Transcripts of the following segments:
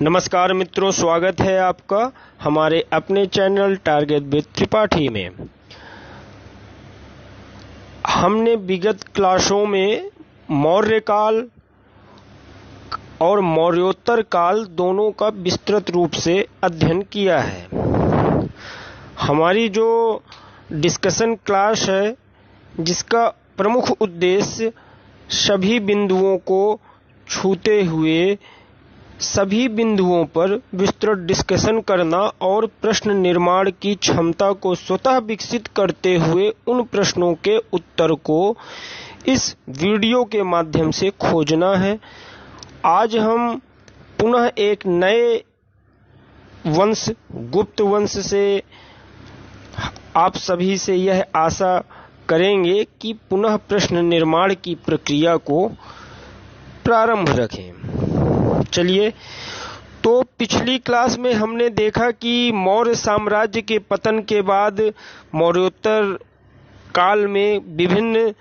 नमस्कार मित्रों, स्वागत है आपका हमारे अपने चैनल टारगेट विद त्रिपाठी में। हमने विगत क्लासों में मौर्य काल और मौर्योत्तर काल दोनों का विस्तृत रूप से अध्ययन किया है। हमारी जो डिस्कशन क्लास है, जिसका प्रमुख उद्देश्य सभी बिंदुओं को छूते हुए सभी बिंदुओं पर विस्तृत डिस्कशन करना और प्रश्न निर्माण की क्षमता को स्वतः विकसित करते हुए उन प्रश्नों के उत्तर को इस वीडियो के माध्यम से खोजना है। आज हम पुनः एक नए वंश गुप्त वंश से आप सभी से यह आशा करेंगे कि पुनः प्रश्न निर्माण की प्रक्रिया को प्रारंभ रखें। चलिए, तो पिछली क्लास में हमने देखा कि मौर्य साम्राज्य के पतन के बाद मौर्योत्तर काल में विभिन्न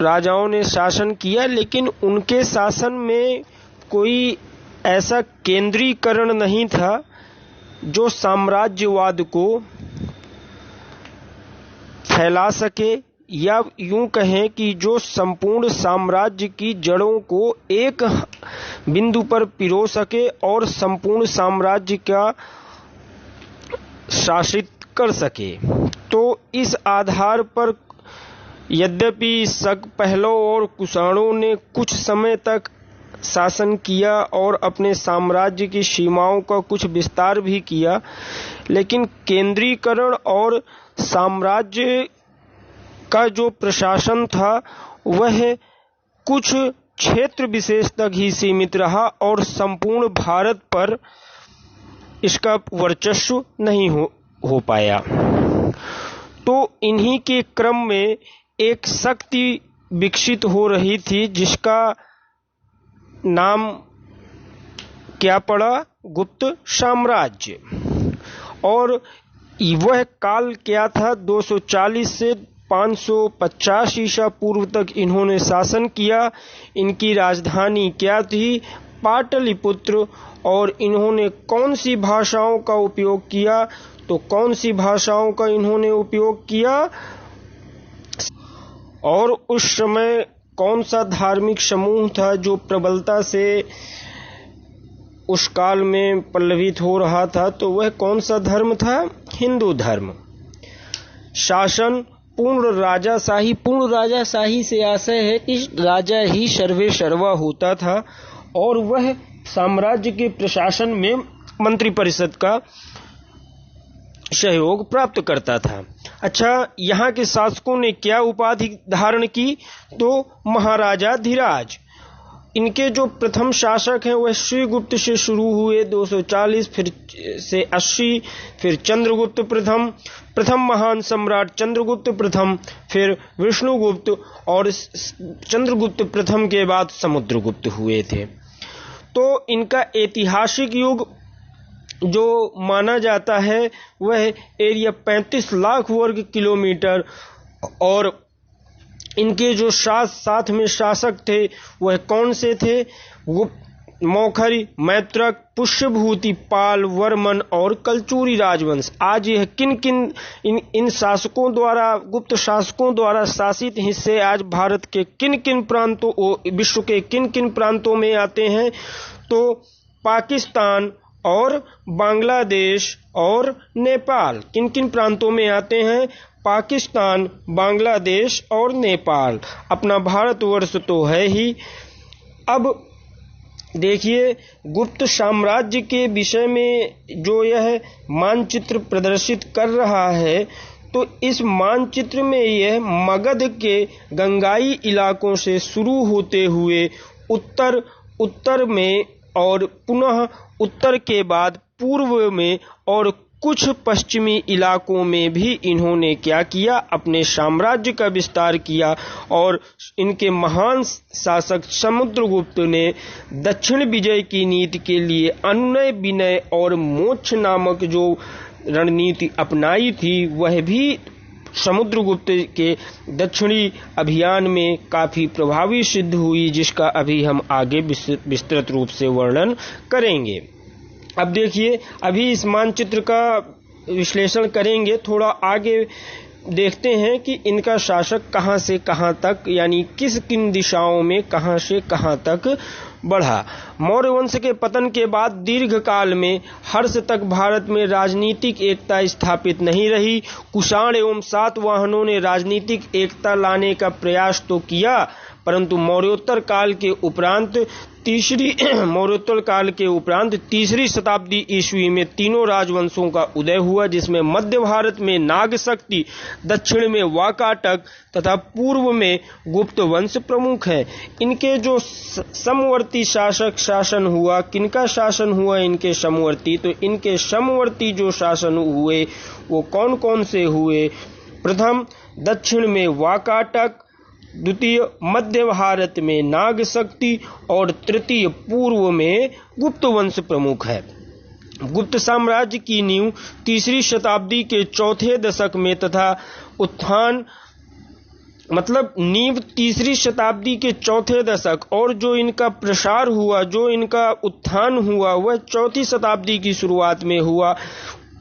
राजाओं ने शासन किया, लेकिन उनके शासन में कोई ऐसा केंद्रीकरण नहीं था जो साम्राज्यवाद को फैला सके, या यूं कहें कि जो संपूर्ण साम्राज्य की जड़ों को एक बिंदु पर पिरो सके और संपूर्ण साम्राज्य का शासित कर सके। तो इस आधार पर यद्यपि शक पहलव और कुषाणों ने कुछ समय तक शासन किया और अपने साम्राज्य की सीमाओं का कुछ विस्तार भी किया, लेकिन केंद्रीकरण और साम्राज्य का जो प्रशासन था वह कुछ क्षेत्र विशेष तक ही सीमित रहा और संपूर्ण भारत पर इसका वर्चस्व नहीं हो पाया। तो इन्हीं के क्रम में एक शक्ति विकसित हो रही थी जिसका नाम क्या पड़ा? गुप्त साम्राज्य। और वह काल क्या था? 240 से 550 ईसा पूर्व तक इन्होंने शासन किया। इनकी राजधानी क्या थी? पाटलिपुत्र। और इन्होंने कौन सी भाषाओं का उपयोग किया? तो कौन सी भाषाओं का इन्होंने उपयोग किया? और उस समय कौन सा धार्मिक समूह था जो प्रबलता से उस काल में पल्लवित हो रहा था? तो वह कौन सा धर्म था? हिंदू धर्म। शासन पूर्ण राजाशाही। पूर्ण राजाशाही से आशय है कि राजा ही सर्वे सर्वा होता था और वह साम्राज्य के प्रशासन में मंत्रिपरिषद का सहयोग प्राप्त करता था। अच्छा, यहाँ के शासकों ने क्या उपाधि धारण की? तो महाराजा धीराज। इनके जो प्रथम शासक हैं वह श्रीगुप्त से शुरू हुए 240, फिर से 80, फिर चंद्रगुप्त प्रथम महान सम्राट चंद्रगुप्त प्रथम, फिर विष्णुगुप्त और चंद्रगुप्त प्रथम के बाद समुद्रगुप्त हुए थे। तो इनका ऐतिहासिक युग जो माना जाता है वह एरिया 35 लाख वर्ग किलोमीटर, और इनके जो साथ में शासक थे वह कौन से थे? वो मौखरी, मैत्रक, पुष्यभूति, पाल, वर्मन और कलचुरी राजवंश। आज यह इन शासकों द्वारा, गुप्त शासकों द्वारा शासित हिस्से आज भारत के किन प्रांतों, विश्व के किन प्रांतों में आते हैं? तो पाकिस्तान और बांग्लादेश और नेपाल। किन प्रांतों में आते हैं? पाकिस्तान, बांग्लादेश और नेपाल। अपना भारतवर्ष तो है ही। अब देखिए, गुप्त साम्राज्य के विषय में जो यह मानचित्र प्रदर्शित कर रहा है, तो इस मानचित्र में यह मगध के गंगाई इलाकों से शुरू होते हुए उत्तर में और पुनः उत्तर के बाद पूर्व में और कुछ पश्चिमी इलाकों में भी इन्होंने क्या किया? अपने साम्राज्य का विस्तार किया। और इनके महान शासक समुद्रगुप्त ने दक्षिण विजय की नीति के लिए अनुनय, विनय और मोक्ष नामक जो रणनीति अपनाई थी वह भी समुद्रगुप्त के दक्षिणी अभियान में काफी प्रभावी सिद्ध हुई, जिसका अभी हम आगे विस्तृत रूप से वर्णन करेंगे। अब देखिए, अभी इस मानचित्र का विश्लेषण करेंगे, थोड़ा आगे देखते हैं कि इनका शासक कहां से कहां तक, यानी किन दिशाओं में कहां से कहां तक बढ़ा। मौर्य वंश के पतन के बाद दीर्घ काल में हर्ष तक भारत में राजनीतिक एकता स्थापित नहीं रही। कुषाण एवं सातवाहनों ने राजनीतिक एकता लाने का प्रयास तो किया, परंतु मौर्योत्तर काल के उपरांत तीसरी शताब्दी ईस्वी में तीनों राजवंशों का उदय हुआ, जिसमें मध्य भारत में नाग शक्ति, दक्षिण में वाकाटक तथा पूर्व में गुप्त वंश प्रमुख हैं। इनके जो समवर्ती शासन हुआ, किनका शासन हुआ इनके समवर्ती, तो इनके समवर्ती जो शासन हुए वो कौन कौन से हुए? प्रथम दक्षिण में वाकाटक, द्वितीय मध्य भारत में नाग शक्ति और तृतीय पूर्व में गुप्त वंश प्रमुख है। गुप्त साम्राज्य की नींव तीसरी शताब्दी के चौथे दशक में तथा उत्थान नींव तीसरी शताब्दी के चौथे दशक, और जो इनका प्रसार हुआ, जो इनका उत्थान हुआ, वह चौथी शताब्दी की शुरुआत में हुआ।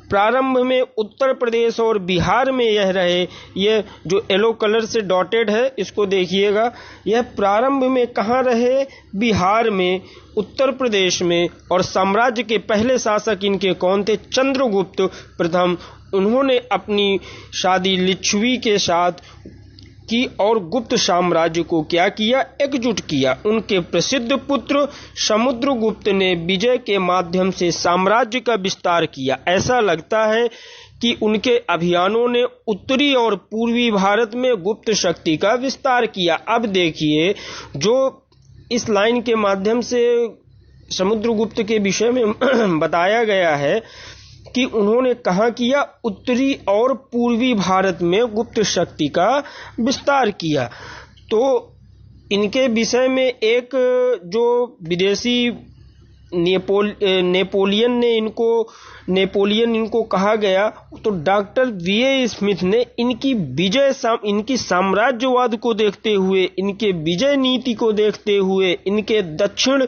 प्रारंभ में उत्तर प्रदेश और बिहार में यह रहे। यह जो येलो कलर से डॉटेड है इसको देखिएगा, यह प्रारंभ में कहाँ रहे? बिहार में, उत्तर प्रदेश में। और साम्राज्य के पहले शासक इनके कौन थे? चंद्रगुप्त प्रथम। उन्होंने अपनी शादी लिच्छवी के साथ की और गुप्त साम्राज्य को क्या किया? एकजुट किया। उनके प्रसिद्ध पुत्र समुद्रगुप्त ने विजय के माध्यम से साम्राज्य का विस्तार किया। ऐसा लगता है कि उनके अभियानों ने उत्तरी और पूर्वी भारत में गुप्त शक्ति का विस्तार किया। अब देखिए, जो इस लाइन के माध्यम से समुद्रगुप्त के विषय में बताया गया है कि उन्होंने कहाँ किया? उत्तरी और पूर्वी भारत में गुप्त शक्ति का विस्तार किया। तो इनके विषय में एक जो विदेशी नेपोलियन इनको कहा गया, तो डॉक्टर वी.ए. स्मिथ ने इनकी साम्राज्यवाद को देखते हुए, इनके विजय नीति को देखते हुए, इनके दक्षिण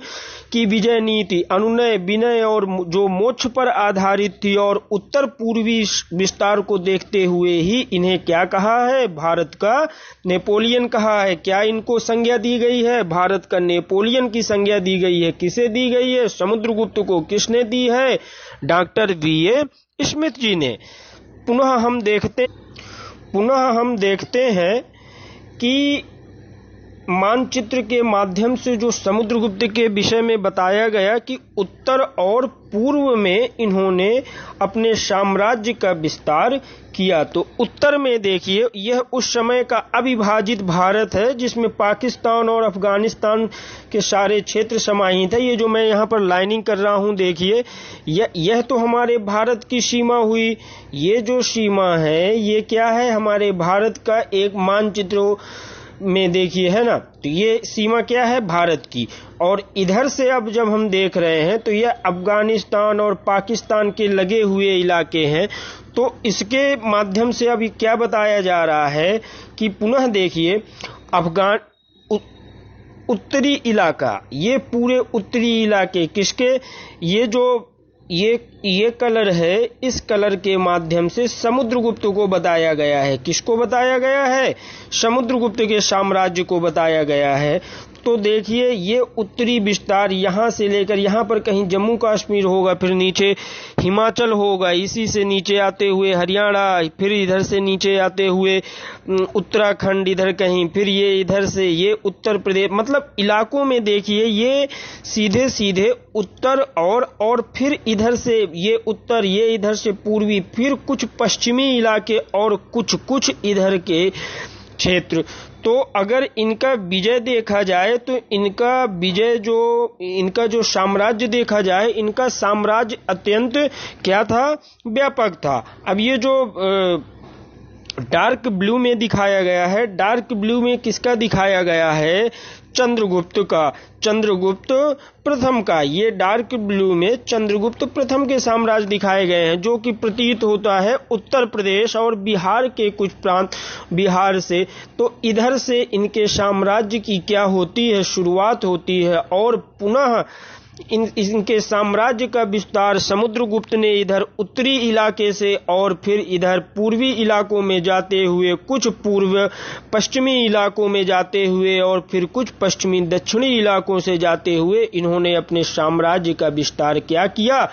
की विजय नीति अनुनय, विनय और जो मोक्ष पर आधारित थी, और उत्तर पूर्वी विस्तार को देखते हुए ही इन्हें क्या कहा है? भारत का नेपोलियन कहा है। क्या इनको संज्ञा दी गई है? भारत का नेपोलियन की संज्ञा दी गई है। किसे दी गई है? समुद्रगुप्त को। किसने दी है? Doctor VA. स्मिथ जी ने। पुनः हम देखते हैं कि मानचित्र के माध्यम से जो समुद्रगुप्त के विषय में बताया गया कि उत्तर और पूर्व में इन्होंने अपने साम्राज्य का विस्तार किया। तो उत्तर में देखिए, यह उस समय का अविभाजित भारत है जिसमें पाकिस्तान और अफगानिस्तान के सारे क्षेत्र समाहित है। ये जो मैं यहाँ पर लाइनिंग कर रहा हूँ, देखिए, यह तो हमारे भारत की सीमा हुई। ये जो सीमा है ये क्या है? हमारे भारत का एक मानचित्र में देखिए, है ना। तो ये सीमा क्या है? भारत की। और इधर से अब जब हम देख रहे हैं तो यह अफगानिस्तान और पाकिस्तान के लगे हुए इलाके हैं। तो इसके माध्यम से अभी क्या बताया जा रहा है कि पुनः देखिए, उत्तरी इलाका, ये पूरे उत्तरी इलाके किसके? ये जो ये कलर है, इस कलर के माध्यम से समुद्रगुप्त को बताया गया है। किसको बताया गया है? समुद्रगुप्त के साम्राज्य को बताया गया है। तो देखिए, ये उत्तरी विस्तार यहाँ से लेकर यहाँ पर कहीं जम्मू कश्मीर होगा, फिर नीचे हिमाचल होगा, इसी से नीचे आते हुए हरियाणा, फिर इधर से नीचे आते हुए उत्तराखंड इधर कहीं, फिर ये इधर से ये उत्तर प्रदेश, मतलब इलाकों में देखिए ये सीधे सीधे उत्तर और फिर इधर से ये उत्तर, ये इधर से पूर्वी, फिर कुछ पश्चिमी इलाके और कुछ इधर के क्षेत्र। तो अगर इनका विजय देखा जाए तो इनका जो साम्राज्य देखा जाए, इनका साम्राज्य अत्यंत क्या था? व्यापक था। अब ये जो डार्क ब्लू में दिखाया गया है। डार्क ब्लू में किसका दिखाया गया है? चंद्रगुप्त का, चंद्रगुप्त प्रथम का। ये डार्क ब्लू में चंद्रगुप्त प्रथम के साम्राज्य दिखाए गए हैं, जो कि प्रतीत होता है उत्तर प्रदेश और बिहार के कुछ प्रांत, बिहार से। तो इधर से इनके साम्राज्य की क्या होती है, शुरुआत होती है, और पुनः इनके साम्राज्य का विस्तार समुद्रगुप्त ने इधर उत्तरी इलाके से और फिर इधर पूर्वी इलाकों में जाते हुए, कुछ पूर्व पश्चिमी इलाकों में जाते हुए और फिर कुछ पश्चिमी दक्षिणी इलाकों से जाते हुए इन्होंने अपने साम्राज्य का विस्तार क्या किया?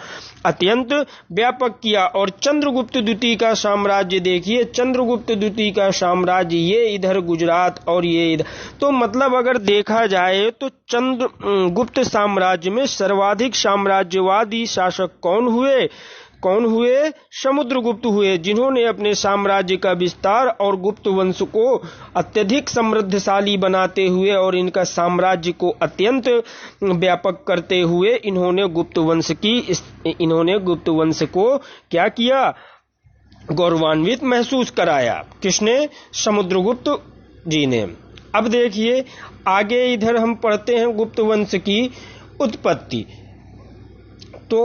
अत्यंत व्यापक किया। और चंद्रगुप्त द्वितीय का साम्राज्य देखिए, चंद्रगुप्त द्वितीय का साम्राज्य ये इधर गुजरात और ये इधर। तो मतलब अगर देखा जाए तो चंद्रगुप्त साम्राज्य में सर्वाधिक साम्राज्यवादी शासक कौन हुए? समुद्रगुप्त हुए, जिन्होंने अपने साम्राज्य का विस्तार और गुप्त वंश को अत्यधिक समृद्धशाली बनाते हुए और इनका साम्राज्य को अत्यंत व्यापक करते हुए इन्होंने गुप्त वंश को क्या किया? गौरवान्वित महसूस कराया। किसने? समुद्रगुप्त जी ने। अब देखिए आगे इधर हम पढ़ते हैं गुप्त वंश की उत्पत्ति। तो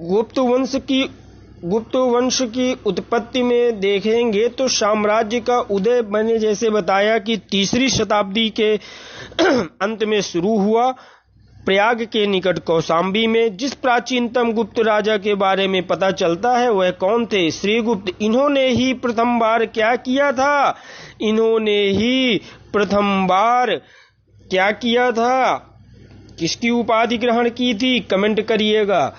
गुप्त वंश की उत्पत्ति में देखेंगे तो साम्राज्य का उदय मैंने जैसे बताया कि 3री शताब्दी के अंत में शुरू हुआ, प्रयाग के निकट कौशाम्बी में। जिस प्राचीनतम गुप्त राजा के बारे में पता चलता है वह कौन थे? श्रीगुप्त। इन्होंने ही प्रथम बार क्या किया था? इन्होंने ही प्रथम बार क्या किया था? किसकी उपाधि ग्रहण की थी? कमेंट करिएगा।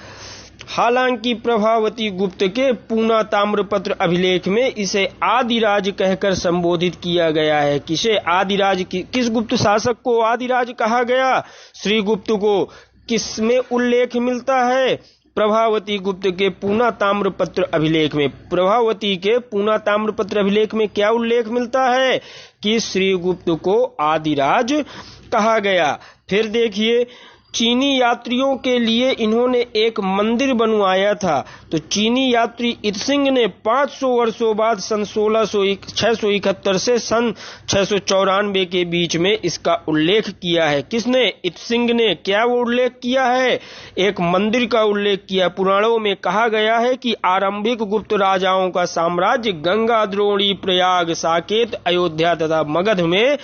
हालांकि प्रभावती गुप्त के पूना ताम्रपत्र अभिलेख में इसे आदिराज कहकर संबोधित किया गया है। किसे आदिराज? किस गुप्त शासक को आदिराज कहा गया? श्रीगुप्त को। किसमें उल्लेख मिलता है? प्रभावती गुप्त के पूना ताम्रपत्र अभिलेख में। प्रभावती के पूना ताम्रपत्र अभिलेख में क्या उल्लेख मिलता है? कि श्रीगुप्त को आदिराज कहा गया। फिर देखिए चीनी यात्रियों के लिए इन्होंने एक मंदिर बनवाया था। तो चीनी यात्री इत्सिंग ने 500 वर्षों बाद सन 671 से सन 694 के बीच में इसका उल्लेख किया है। किसने? इत्सिंग ने। क्या वो उल्लेख किया है? एक मंदिर का उल्लेख किया। पुराणों में कहा गया है कि आरंभिक गुप्त राजाओं का साम्राज्य गंगा, द्रोणी, प्रयाग, साकेत, अयोध्या तथा मगध में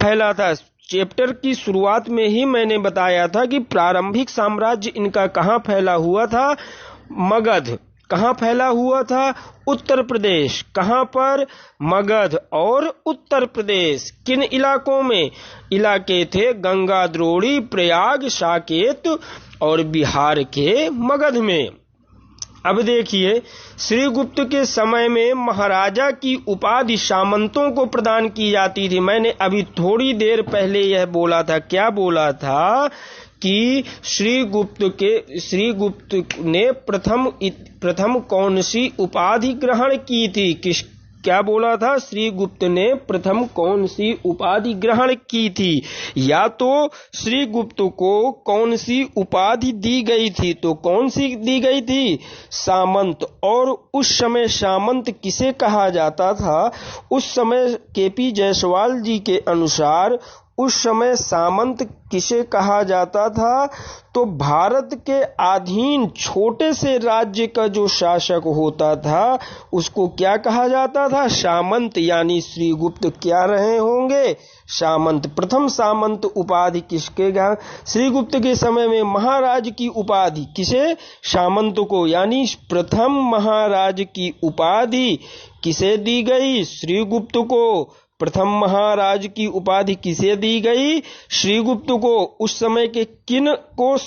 फैला था। चैप्टर की शुरुआत में ही मैंने बताया था कि प्रारंभिक साम्राज्य इनका कहाँ फैला हुआ था? मगध। कहाँ फैला हुआ था? उत्तर प्रदेश। कहाँ पर? मगध और उत्तर प्रदेश। किन इलाकों में? इलाके थे गंगा, द्रोणी, प्रयाग, साकेत और बिहार के मगध में। अब देखिए श्रीगुप्त के समय में महाराजा की उपाधि सामंतों को प्रदान की जाती थी। मैंने अभी थोड़ी देर पहले यह बोला था। क्या बोला था? कि श्रीगुप्त ने प्रथम कौन सी उपाधि ग्रहण की थी? क्या बोला था? श्रीगुप्त ने प्रथम कौन सी उपाधि ग्रहण की थी? या तो श्रीगुप्त को कौन सी उपाधि दी गई थी? तो कौन सी दी गई थी? सामंत। और उस समय सामंत किसे कहा जाता था? उस समय केपी जायसवाल जी के अनुसार उस समय सामंत किसे कहा जाता था? तो भारत के अधीन छोटे से राज्य का जो शासक होता था उसको क्या कहा जाता था? सामंत। यानी श्रीगुप्त क्या रहे होंगे? सामंत। प्रथम सामंत उपाधि किसके? श्रीगुप्त के समय में महाराज की उपाधि किसे? सामंत को। यानी प्रथम महाराज की उपाधि किसे दी गई? श्रीगुप्त को। प्रथम महाराज की उपाधि किसे दी गई? श्रीगुप्त को। उस समय के किन को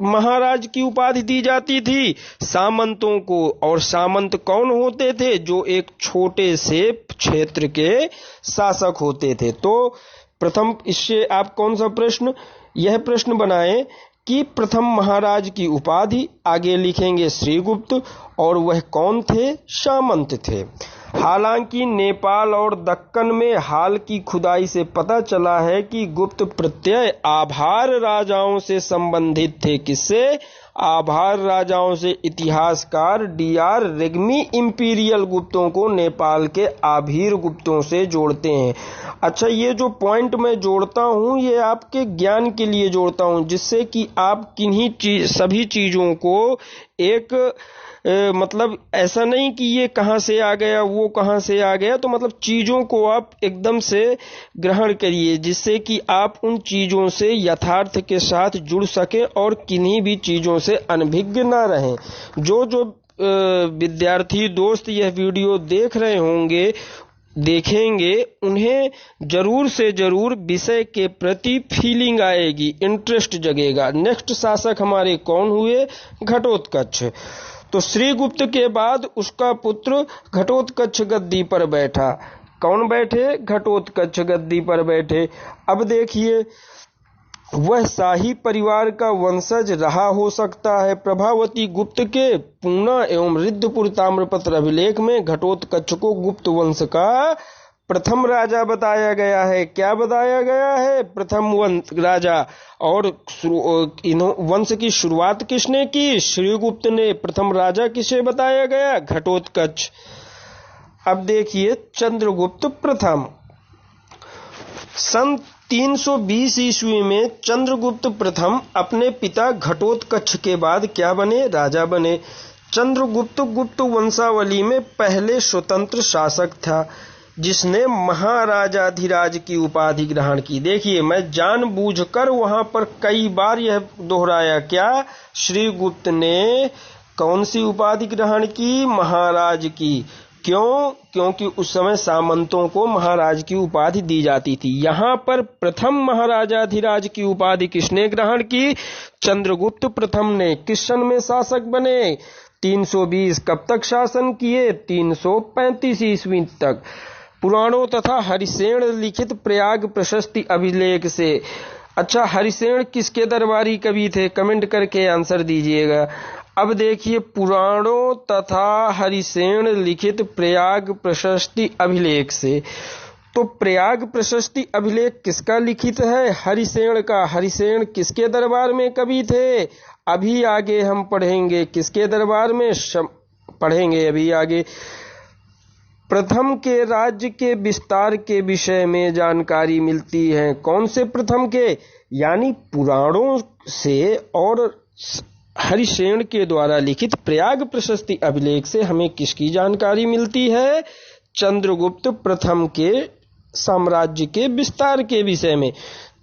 महाराज की उपाधि दी जाती थी? सामंतों को। और सामंत कौन होते थे? जो एक छोटे से क्षेत्र के शासक होते थे। तो प्रथम इससे आप कौन सा प्रश्न? यह प्रश्न बनाएं कि प्रथम महाराज की उपाधि, आगे लिखेंगे श्रीगुप्त, और वह कौन थे? सामंत थे। हालांकि नेपाल और दक्कन में हाल की खुदाई से पता चला है कि गुप्त प्रत्यय आभार राजाओं से संबंधित थे। किससे? आभार राजाओं से इतिहासकार DR रेग्मी इंपीरियल गुप्तों को नेपाल के आभीर गुप्तों से जोड़ते हैं। अच्छा, ये जो पॉइंट मैं जोड़ता हूँ ये आपके ज्ञान के लिए जोड़ता हूँ, जिससे कि आप किन्हीं सभी चीजों को एक मतलब ऐसा नहीं कि ये कहाँ से आ गया वो कहाँ से आ गया, तो मतलब चीजों को आप एकदम से ग्रहण करिए, जिससे कि आप उन चीजों से यथार्थ के साथ जुड़ सकें और किन्हीं भी चीजों से अनभिज्ञ ना रहें। जो विद्यार्थी दोस्त यह वीडियो देख रहे होंगे देखेंगे, उन्हें जरूर से जरूर विषय के प्रति फीलिंग आएगी, इंटरेस्ट जगेगा। नेक्स्ट शासक हमारे कौन हुए? घटोत्कच। तो श्रीगुप्त के बाद उसका पुत्र घटोत्कच गद्दी पर बैठा। कौन बैठे? घटोत्कच गद्दी पर बैठे। अब देखिए, वह शाही परिवार का वंशज रहा हो सकता है। प्रभावती गुप्त के पूना एवं रिद्धपुर ताम्रपत्र अभिलेख में घटोत्कच को गुप्त वंश का प्रथम राजा बताया गया है। क्या बताया गया है? प्रथम राजा। और वंश की शुरुआत किसने की? श्रीगुप्त ने। प्रथम राजा किसे बताया गया? घटोत्कच। अब देखिए, चंद्रगुप्त प्रथम। सन 320 ईस्वी में चंद्रगुप्त प्रथम अपने पिता घटोत्कच के बाद क्या बने? राजा बने। चंद्रगुप्त गुप्त वंशावली में पहले स्वतंत्र शासक था जिसने महाराजाधिराज की उपाधि ग्रहण की। देखिए, मैं जानबूझकर वहां पर कई बार यह दोहराया। क्या? श्रीगुप्त ने कौन सी उपाधि ग्रहण की? महाराज की। क्यों? क्योंकि उस समय सामंतों को महाराज की उपाधि दी जाती थी। यहाँ पर प्रथम महाराजाधिराज की उपाधि किसने ग्रहण की? चंद्रगुप्त प्रथम ने। किस सन में शासक बने? 320। कब तक शासन किए? 335 ईस्वी तक। पुराणों तथा हरिसेन लिखित प्रयाग प्रशस्ति अभिलेख से। अच्छा, हरिसेन किसके दरबारी कवि थे? कमेंट करके आंसर दीजिएगा। अब देखिए, पुराणों तथा हरिसेन लिखित प्रयाग प्रशस्ति अभिलेख से। तो प्रयाग प्रशस्ति अभिलेख किसका लिखित है? हरिसेन का। हरिसेन किसके दरबार में कवि थे? अभी आगे हम पढ़ेंगे किसके दरबार में, पढ़ेंगे अभी आगे। प्रथम के राज्य के विस्तार के विषय में जानकारी मिलती है। कौन से प्रथम के? यानी पुराणों से और हरिसेन के द्वारा लिखित प्रयाग प्रशस्ति अभिलेख से हमें किसकी जानकारी मिलती है? चंद्रगुप्त प्रथम के साम्राज्य के विस्तार के विषय में।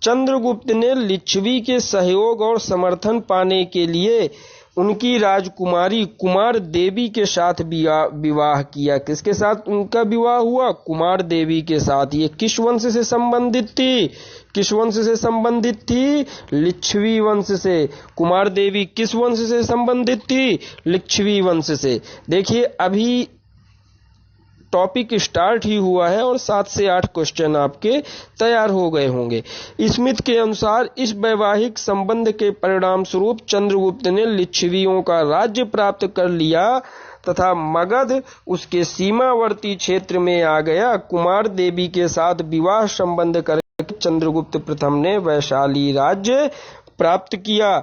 चंद्रगुप्त ने लिच्छवी के सहयोग और समर्थन पाने के लिए उनकी राजकुमारी कुमार देवी के साथ विवाह किया। किसके साथ उनका विवाह हुआ? कुमार देवी के साथ। ये किस वंश से संबंधित थी? किस वंश से संबंधित थी? लिच्छवी वंश से। कुमार देवी किस वंश से संबंधित थी? लिच्छवी वंश से। देखिए, अभी टॉपिक स्टार्ट ही हुआ है और 7 से 8 क्वेश्चन आपके तैयार हो गए होंगे। स्मिथ के अनुसार इस वैवाहिक संबंध के परिणाम स्वरूप चंद्रगुप्त ने लिच्छवियों का राज्य प्राप्त कर लिया तथा मगध उसके सीमावर्ती क्षेत्र में आ गया। कुमार देवी के साथ विवाह संबंध करके चंद्रगुप्त प्रथम ने वैशाली राज्य प्राप्त किया।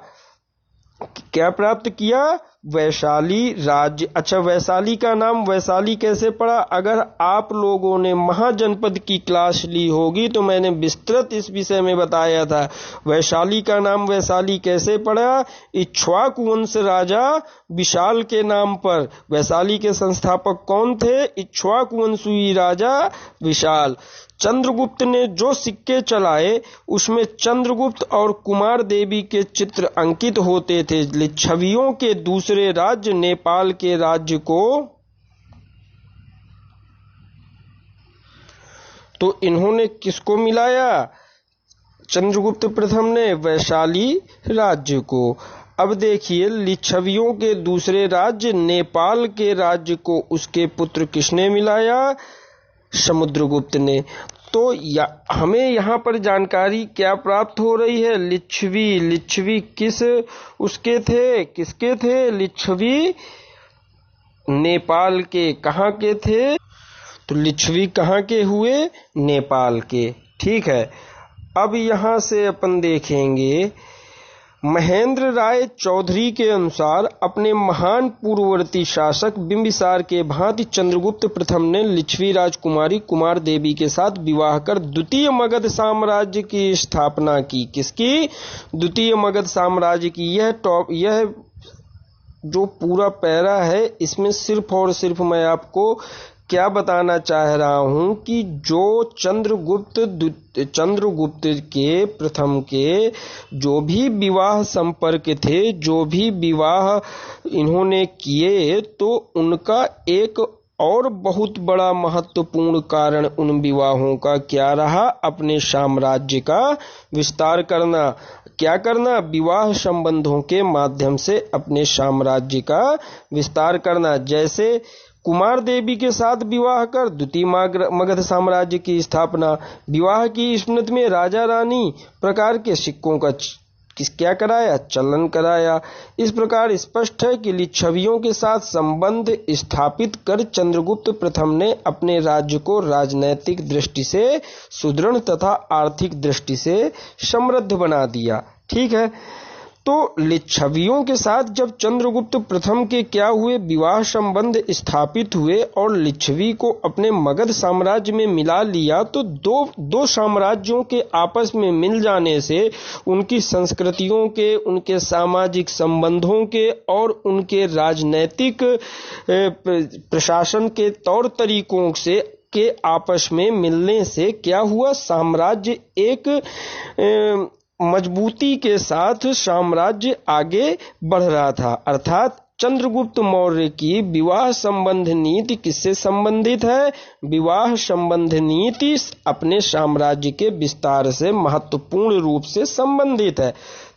क्या प्राप्त किया? वैशाली राज्य। अच्छा, वैशाली का नाम वैशाली कैसे पड़ा? अगर आप लोगों ने महाजनपद की क्लास ली होगी तो मैंने विस्तृत इस विषय में बताया था। वैशाली का नाम वैशाली कैसे पड़ा? इक्ष्वाकु वंश राजा विशाल के नाम पर। वैशाली के संस्थापक कौन थे? इक्ष्वाकु वंशीय राजा विशाल। चंद्रगुप्त ने जो सिक्के चलाए उसमें चंद्रगुप्त और कुमार देवी के चित्र अंकित होते थे। लिच्छवियों के दूसरे राज्य नेपाल के राज्य को तो इन्होंने किसको मिलाया? चंद्रगुप्त प्रथम ने वैशाली राज्य को। अब देखिए, लिच्छवियों के दूसरे राज्य नेपाल के राज्य को उसके पुत्र किसने मिलाया? समुद्रगुप्त ने। तो हमें यहाँ पर जानकारी क्या प्राप्त हो रही है? लिच्छवी किस उसके थे? किसके थे? लिच्छवी नेपाल के। कहाँ के थे? तो लिच्छवी कहाँ के हुए? नेपाल के। ठीक है। अब यहाँ से अपन देखेंगे महेंद्र राय चौधरी के अनुसार अपने महान पूर्ववर्ती शासक बिंबिसार के भांति चंद्रगुप्त प्रथम ने लिच्छवी राजकुमारी कुमार देवी के साथ विवाह कर द्वितीय मगध साम्राज्य की स्थापना की। किसकी? द्वितीय मगध साम्राज्य की। यह जो पूरा पैरा है इसमें सिर्फ और सिर्फ मैं आपको क्या बताना चाह रहा हूं कि जो चंद्रगुप्त के प्रथम के जो भी विवाह संपर्क थे, जो भी विवाह इन्होंने किए, तो उनका एक और बहुत बड़ा महत्वपूर्ण कारण उन विवाहों का क्या रहा? अपने साम्राज्य का विस्तार करना। क्या करना? विवाह संबंधों के माध्यम से अपने साम्राज्य का विस्तार करना। जैसे कुमार देवी के साथ विवाह कर द्वितीय मगध साम्राज्य की स्थापना। विवाह की स्मृति में राजा रानी प्रकार के सिक्कों का क्या कराया? चलन कराया। इस प्रकार स्पष्ट है कि लिच्छवियों के साथ संबंध स्थापित कर चंद्रगुप्त प्रथम ने अपने राज्य को राजनैतिक दृष्टि से सुदृढ़ तथा आर्थिक दृष्टि से समृद्ध बना दिया। ठीक है, तो लिच्छवियों के साथ जब चंद्रगुप्त प्रथम के क्या हुए? विवाह संबंध स्थापित हुए और लिच्छवी को अपने मगध साम्राज्य में मिला लिया, तो दो साम्राज्यों के आपस में मिल जाने से उनकी संस्कृतियों के, उनके सामाजिक संबंधों के और उनके राजनैतिक प्रशासन के तौर तरीकों से के आपस में मिलने से क्या हुआ? साम्राज्य एक मजबूती के साथ साम्राज्य आगे बढ़ रहा था। अर्थात चंद्रगुप्त मौर्य की विवाह संबंध नीति किससे संबंधित है? विवाह संबंध नीति अपने साम्राज्य के विस्तार से महत्वपूर्ण रूप से संबंधित है।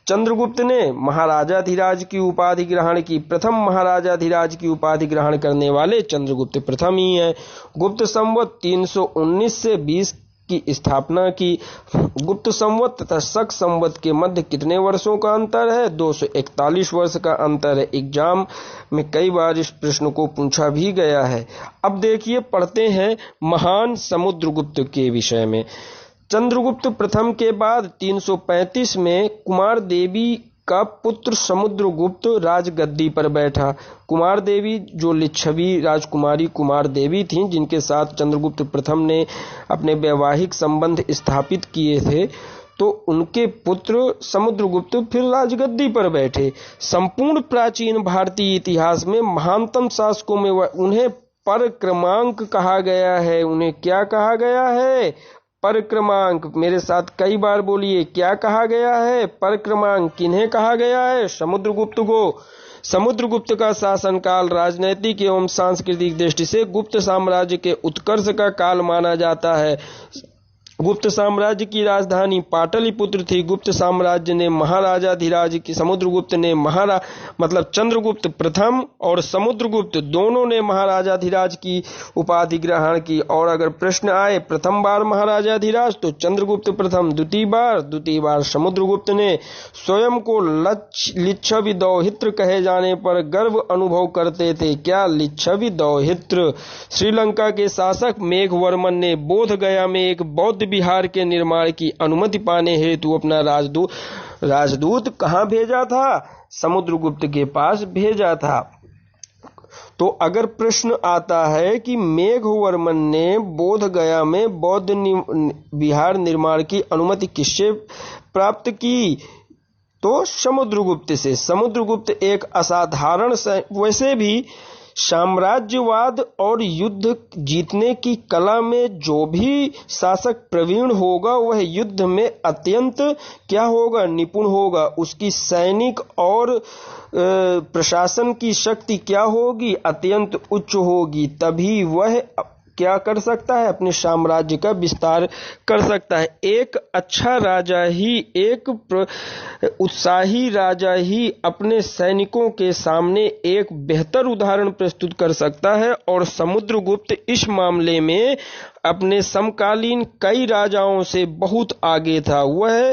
चंद्रगुप्त ने महाराजाधिराज की उपाधि ग्रहण की। प्रथम महाराजाधिराज की उपाधि ग्रहण करने वाले चंद्रगुप्त प्रथम ही हैं। गुप्त संवत 319 से 20 की स्थापना की। गुप्त संवत तथा शक संवत के मध्य कितने वर्षों का अंतर है? 241 वर्ष का अंतर है। एग्जाम में कई बार इस प्रश्न को पूछा भी गया है। अब देखिए, पढ़ते हैं महान समुद्रगुप्त के विषय में। चंद्रगुप्त प्रथम के बाद 335 में कुमार देवी का पुत्र समुद्रगुप्त राजगद्दी पर बैठा। कुमार देवी जो लिच्छवी राजकुमारी कुमार देवी थीं, जिनके साथ चंद्रगुप्त प्रथम ने अपने वैवाहिक संबंध स्थापित किए थे, तो उनके पुत्र समुद्रगुप्त फिर राजगद्दी पर बैठे। संपूर्ण प्राचीन भारतीय इतिहास में महानतम शासकों में उन्हें परक्रमांक कहा गया है। उन्हें क्या कहा गया है? परक्रमांक। मेरे साथ कई बार बोलिए, क्या कहा गया है? परक्रमांक। किन्हें कहा गया है? समुद्रगुप्त को। समुद्रगुप्त का शासनकाल राजनैतिक एवं सांस्कृतिक दृष्टि से गुप्त साम्राज्य के उत्कर्ष का काल माना जाता है। गुप्त साम्राज्य की राजधानी पाटलिपुत्र थी। गुप्त साम्राज्य ने महाराजाधिराज की समुद्रगुप्त ने चंद्रगुप्त प्रथम और समुद्रगुप्त दोनों ने महाराजाधिराज की उपाधि ग्रहण की। और अगर प्रश्न आए प्रथम बार महाराजाधिराज तो चंद्रगुप्त प्रथम, द्वितीय बार समुद्रगुप्त ने। स्वयं को लिच्छवी दौहित्र कहे जाने पर गर्व अनुभव करते थे। क्या? लिच्छवी दौहित्र। श्रीलंका के शासक मेघवर्मन ने बोध गया में एक बौद्ध बिहार के निर्माण की अनुमति पाने हेतु अपना राजदूत कहां भेजा था? समुद्रगुप्त के पास भेजा था। तो अगर प्रश्न आता है कि मेघवर्मन ने बोध गया में बौद्ध विहार निर्माण की अनुमति किससे प्राप्त की? तो समुद्रगुप्त से। समुद्रगुप्त एक असाधारण वैसे भी साम्राज्यवाद और युद्ध जीतने की कला में जो भी शासक प्रवीण होगा वह युद्ध में अत्यंत क्या होगा? निपुण होगा। उसकी सैनिक और प्रशासन की शक्ति क्या होगी? अत्यंत उच्च होगी। तभी वह क्या कर सकता है? अपने साम्राज्य का विस्तार कर सकता है। एक अच्छा राजा ही, एक उत्साही राजा ही अपने सैनिकों के सामने एक बेहतर उदाहरण प्रस्तुत कर सकता है। और समुद्रगुप्त इस मामले में अपने समकालीन कई राजाओं से बहुत आगे था। वह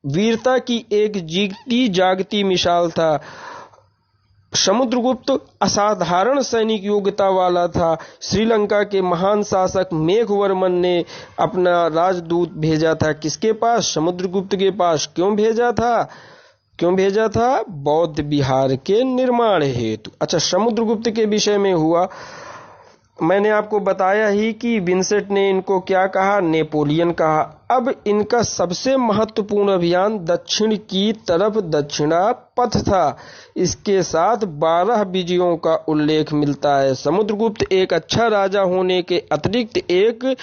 वीरता की एक जीती जागती मिसाल था। समुद्रगुप्त असाधारण सैनिक योग्यता वाला था। श्रीलंका के महान शासक मेघवर्मन ने अपना राजदूत भेजा था किसके पास? समुद्रगुप्त के पास। क्यों भेजा था? क्यों भेजा था? बौद्ध विहार के निर्माण हेतु। अच्छा, समुद्रगुप्त के विषय में हुआ, मैंने आपको बताया ही कि विंसेंट ने इनको क्या कहा? नेपोलियन कहा। अब इनका सबसे महत्वपूर्ण अभियान दक्षिण की तरफ दक्षिणापथ था। इसके साथ 12 विजयों का उल्लेख मिलता है। समुद्रगुप्त एक अच्छा राजा होने के अतिरिक्त एक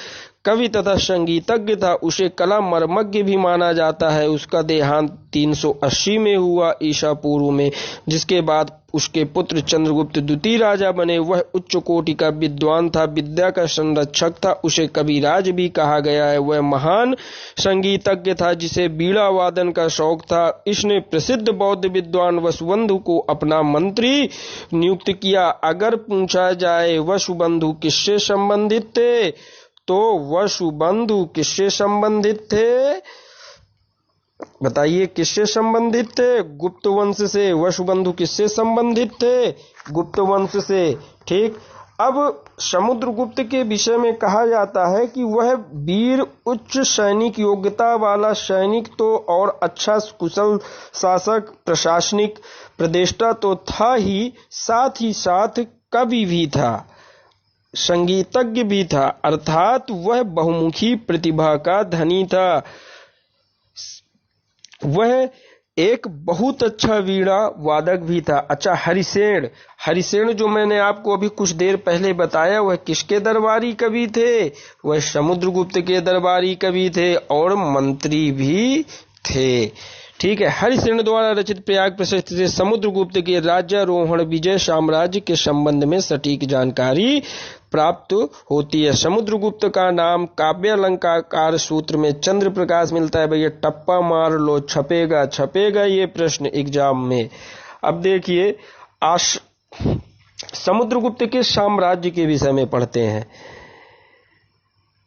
कवि तथा संगीतज्ञ था। उसे कला मर्मज्ञ भी माना जाता है। उसका देहांत 380 में हुआ ईसा पूर्व में, जिसके बाद उसके पुत्र चंद्रगुप्त द्वितीय राजा बने। वह उच्च कोटि का विद्वान था, विद्या का संरक्षक था, उसे कविराज भी कहा गया है। वह महान संगीतज्ञ था जिसे बीड़ा वादन का शौक था। इसने प्रसिद्ध बौद्ध विद्वान वसुबंधु को अपना मंत्री नियुक्त किया। अगर पूछा जाए वसुबंधु किससे संबंधित थे, तो वसुबंधु किससे संबंधित थे? बताइए, किससे संबंधित थे? गुप्त वंश से। वसुबंधु किससे संबंधित थे? गुप्त वंश से। ठीक। अब समुद्रगुप्त के विषय में कहा जाता है कि वह वीर, उच्च सैनिक योग्यता वाला सैनिक तो और अच्छा कुशल शासक, प्रशासनिक प्रदेष्टा तो था ही साथ कवि भी था, संगीतज्ञ भी था, अर्थात वह बहुमुखी प्रतिभा का धनी था। वह एक बहुत अच्छा वीणा वादक भी था। अच्छा, हरिसेन जो मैंने आपको अभी कुछ देर पहले बताया, वह किसके दरबारी कवि थे? वह समुद्रगुप्त के दरबारी कवि थे और मंत्री भी थे। ठीक है। हरिसेन द्वारा रचित प्रयाग प्रशस्ति से समुद्रगुप्त के राज्यारोहण विजय साम्राज्य के संबंध में सटीक जानकारी प्राप्त होती है। समुद्रगुप्त का नाम काव्यालंकार सूत्र में चंद्र प्रकाश मिलता है। भैया टप्पा मार लो, छपेगा ये प्रश्न एग्जाम में। अब देखिए, समुद्रगुप्त के साम्राज्य के विषय में पढ़ते हैं।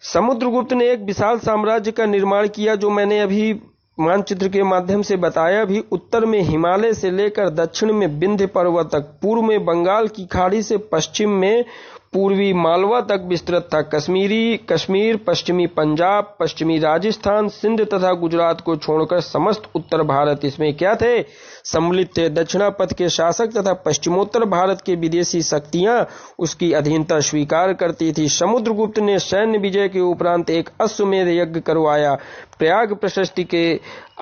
समुद्रगुप्त ने एक विशाल साम्राज्य का निर्माण किया, जो मैंने अभी मानचित्र के माध्यम से बताया भी। उत्तर में हिमालय से लेकर दक्षिण में विंध्य पर्वत तक, पूर्व में बंगाल की खाड़ी से पश्चिम में पूर्वी मालवा तक विस्तृत था। कश्मीर, पश्चिमी पंजाब, पश्चिमी राजस्थान, सिंध तथा गुजरात को छोड़कर समस्त उत्तर भारत इसमें क्या थे? सम्मिलित थे। दक्षिणापथ के शासक तथा पश्चिमोत्तर भारत के विदेशी शक्तियां उसकी अधीनता स्वीकार करती थी। समुद्रगुप्त ने सैन्य विजय के उपरांत एक अश्वमेध यज्ञ करवाया। प्रयाग प्रशस्ति के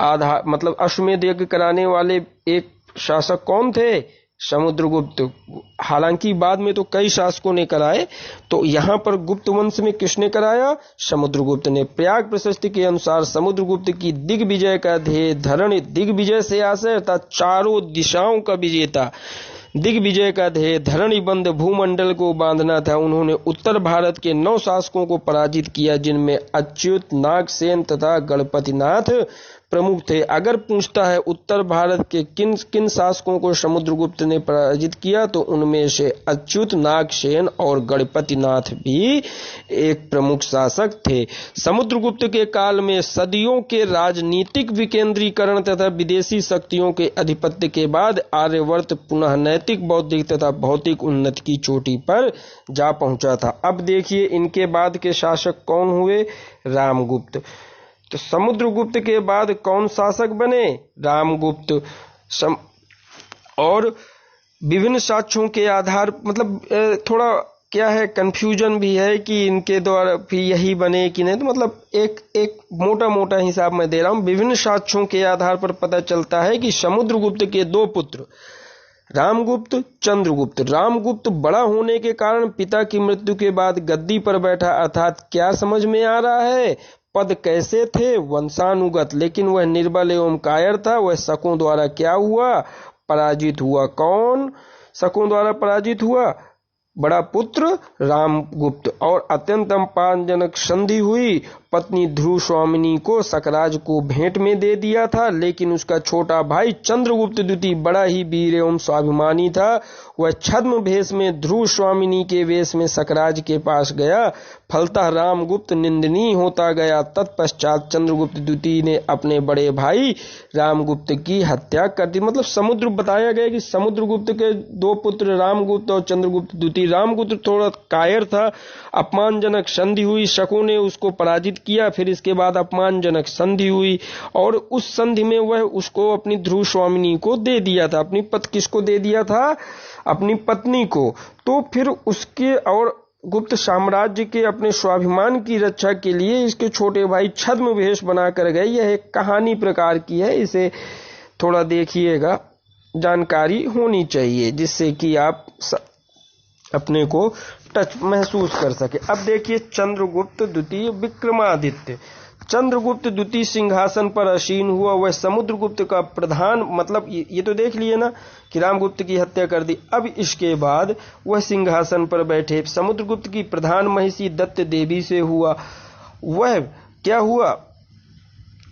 आधार अश्वमेध यज्ञ कराने वाले एक शासक कौन थे? समुद्रगुप्त। हालांकि बाद में तो कई शासकों ने कराए, तो यहां पर गुप्त वंश में किसने कराया? समुद्रगुप्त ने। प्रयाग प्रशस्ति के अनुसार समुद्रगुप्त की दिग्विजय का ध्येय धरण, दिग्विजय से आशय था चारों दिशाओं का विजेता। दिग्विजय का ध्येय धरणिबंध भूमंडल को बांधना था। उन्होंने उत्तर भारत के 9 शासकों को पराजित किया, जिनमें अच्युत, नागसेन तथा गणपतिनाथ प्रमुख थे। अगर पूछता है उत्तर भारत के किन किन शासकों को समुद्रगुप्त ने पराजित किया, तो उनमें से अच्युत, नागसेन और गणपतिनाथ भी एक प्रमुख शासक थे। समुद्रगुप्त के काल में सदियों के राजनीतिक विकेंद्रीकरण तथा विदेशी शक्तियों के आधिपत्य के बाद आर्यवर्त पुनः नैतिक, बौद्धिक तथा भौतिक उन्नति की चोटी पर जा पहुंचा था। अब देखिए, इनके बाद के शासक कौन हुए? रामगुप्त। तो समुद्रगुप्त के बाद कौन शासक बने? रामगुप्त। और विभिन्न साक्ष्यों के आधार थोड़ा क्या है, कंफ्यूजन भी है कि इनके द्वारा भी यही बने कि नहीं, तो एक मोटा हिसाब मैं दे रहा हूं। विभिन्न साक्ष्यों के आधार पर पता चलता है कि समुद्रगुप्त के 2 पुत्र रामगुप्त, चंद्रगुप्त। रामगुप्त बड़ा होने के कारण पिता की मृत्यु के बाद गद्दी पर बैठा, अर्थात क्या समझ में आ रहा है? पद कैसे थे? वंशानुगत। लेकिन वह निर्बल एवं कायर था। वह शकों द्वारा क्या हुआ? पराजित हुआ। कौन शकों द्वारा पराजित हुआ? बड़ा पुत्र रामगुप्त। और अत्यंत अपमानजनक संधि हुई। पत्नी ध्रुव स्वामिनी को सकराज को भेंट में दे दिया था, लेकिन उसका छोटा भाई चंद्रगुप्त द्वितीय बड़ा ही वीर एवं स्वाभिमानी था। वह छद्म भेष में ध्रुव स्वामिनी के वेश में सकराज के पास गया। फलतः रामगुप्त निंदनीय होता गया। तत्पश्चात चंद्रगुप्त द्वितीय ने अपने बड़े भाई रामगुप्त की हत्या कर दी। समुद्र बताया गया कि समुद्रगुप्त के 2 पुत्र रामगुप्त और चंद्रगुप्त द्वितीय। रामगुप्त थोड़ा कायर था, अपमानजनक संधि हुई, शकों ने उसको पराजित किया। फिर इसके बाद अपमानजनक संधि हुई और उस संधि में वह उसको अपनी ध्रुव स्वामिनी को दे दिया था। अपनी किसको दे दिया था? अपनी पत्नी को। तो फिर उसके और गुप्त साम्राज्य के अपने स्वाभिमान की रक्षा के लिए इसके छोटे भाई छद्म वेश बनाकर गए। यह एक कहानी प्रकार की है, इसे थोड़ा देखिएगा, जानकारी होनी चाहिए जिससे कि आप अपने को टच महसूस कर सके। अब देखिए चंद्रगुप्त द्वितीय विक्रमादित्य। चंद्रगुप्त द्वितीय सिंहासन पर आसीन हुआ। वह समुद्रगुप्त का प्रधान, मतलब ये तो देख लिए ना कि रामगुप्त की हत्या कर दी। अब इसके बाद वह सिंहासन पर बैठे। समुद्रगुप्त की प्रधान महिषी दत्त देवी से हुआ। वह क्या हुआ?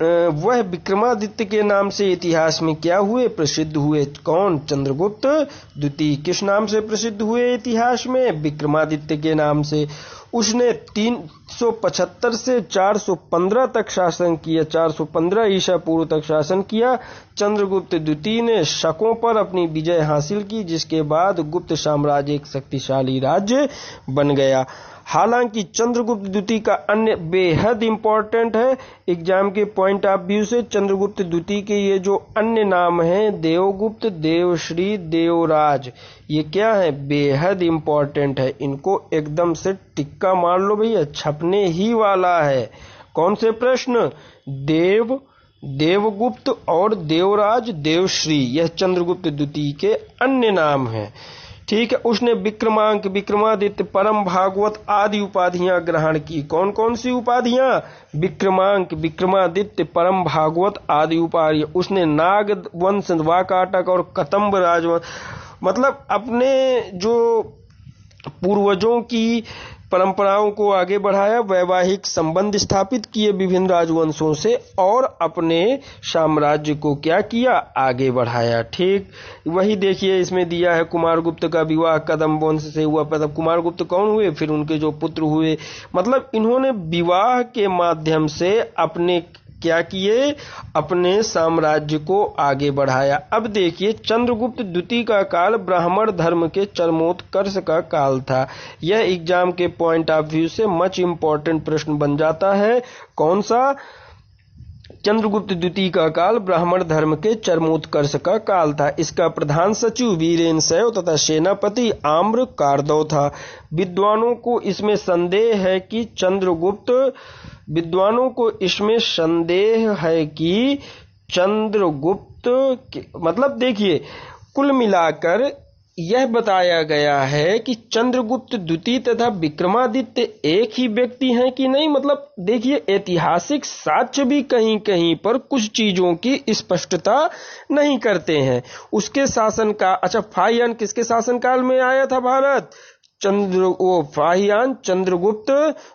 वह विक्रमादित्य के नाम से इतिहास में क्या हुए? प्रसिद्ध हुए। कौन? चंद्रगुप्त द्वितीय। किस नाम से प्रसिद्ध हुए इतिहास में? विक्रमादित्य के नाम से। उसने 375 से 415 तक शासन किया, 415 ईसा पूर्व तक शासन किया। चंद्रगुप्त द्वितीय ने शकों पर अपनी विजय हासिल की, जिसके बाद गुप्त साम्राज्य एक शक्तिशाली राज्य बन गया। हालांकि चंद्रगुप्त द्वितीय का अन्य बेहद इंपॉर्टेंट है एग्जाम के पॉइंट ऑफ व्यू से। चंद्रगुप्त द्वितीय के ये जो अन्य नाम हैं, देवगुप्त, देवश्री, देवराज, ये क्या है? बेहद इंपॉर्टेंट है। इनको एकदम से टिक्का मार लो भैया, छपने ही वाला है। कौन से प्रश्न? देवगुप्त और देवराज, देवश्री, यह चंद्रगुप्त द्वितीय के अन्य नाम हैं। ठीक है। उसने विक्रमांक, विक्रमादित्य, परम भागवत आदि उपाधियां ग्रहण की। कौन कौन सी उपाधियां? विक्रमांक, विक्रमादित्य, परम भागवत आदि उपाधियां। उसने नाग वंश, वाकाटक और कदंब राजवंश, मतलब अपने जो पूर्वजों की परंपराओं को आगे बढ़ाया, वैवाहिक संबंध स्थापित किए विभिन्न राजवंशों से और अपने साम्राज्य को क्या किया? आगे बढ़ाया। ठीक वही देखिए इसमें दिया है, कुमारगुप्त का विवाह कदंब वंश से हुआ। मतलब कुमारगुप्त कौन हुए? फिर उनके जो पुत्र हुए। मतलब इन्होंने विवाह के माध्यम से अपने क्या किए? अपने साम्राज्य को आगे बढ़ाया। अब देखिए चंद्रगुप्त द्वितीय का काल ब्राह्मण धर्म के चरमोत्कर्ष का काल था। यह एग्जाम के पॉइंट ऑफ व्यू से मच इंपॉर्टेंट प्रश्न बन जाता है। कौन सा? चंद्रगुप्त द्वितीय का काल ब्राह्मण धर्म के चरमोत्कर्ष का काल था। इसका प्रधान सचिव वीरेन शैव तथा सेनापति आम्र कारदव था। विद्वानों को इसमें संदेह है कि चंद्रगुप्त मतलब देखिए कुल मिलाकर यह बताया गया है कि चंद्रगुप्त द्वितीय तथा विक्रमादित्य एक ही व्यक्ति हैं कि नहीं। मतलब देखिए ऐतिहासिक साक्ष्य भी कहीं कहीं पर कुछ चीजों की स्पष्टता नहीं करते हैं। उसके शासन का, अच्छा फाहियान किसके शासनकाल में आया था भारत? फाहियान चंद्रगुप्त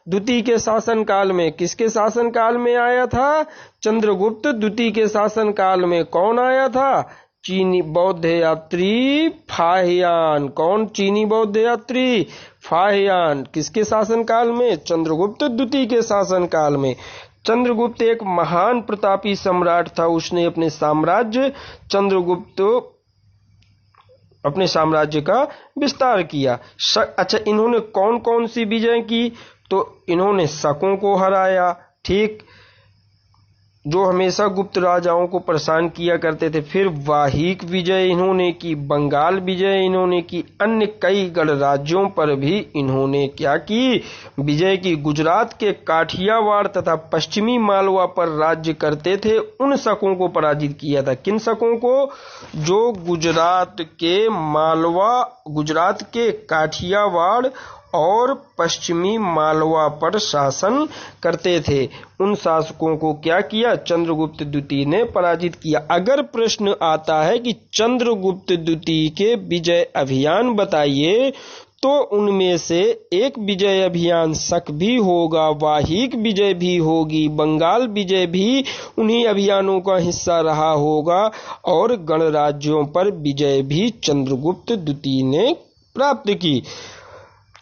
द्वितीय के शासनकाल में। किसके शासनकाल में आया था? चंद्रगुप्त द्वितीय के शासनकाल में। कौन आया था? चीनी बौद्ध यात्री फाहियान। कौन? चीनी बौद्ध यात्री फाहियान। किसके शासनकाल में? चंद्रगुप्त द्वितीय के शासनकाल में। चंद्रगुप्त एक महान प्रतापी सम्राट था। उसने अपने साम्राज्य का विस्तार किया। अच्छा इन्होंने कौन कौन सी विजय की? तो इन्होंने शकों को हराया, ठीक, जो हमेशा गुप्त राजाओं को परेशान किया करते थे। फिर वाहिक विजय इन्होंने की, बंगाल विजय इन्होंने की, अन्य कई गणराज्यों पर भी इन्होंने क्या की? विजय की। गुजरात के काठियावाड़ तथा पश्चिमी मालवा पर राज्य करते थे उन शकों को पराजित किया था। किन शकों को? जो गुजरात के काठियावाड़ और पश्चिमी मालवा पर शासन करते थे, उन शासकों को क्या किया? चंद्रगुप्त द्वितीय ने पराजित किया। अगर प्रश्न आता है कि चंद्रगुप्त द्वितीय के विजय अभियान बताइए, तो उनमें से एक विजय अभियान शक भी होगा, वाहिक विजय भी होगी, बंगाल विजय भी उन्हीं अभियानों का हिस्सा रहा होगा और गणराज्यों पर विजय भी चंद्रगुप्त द्वितीय ने प्राप्त की।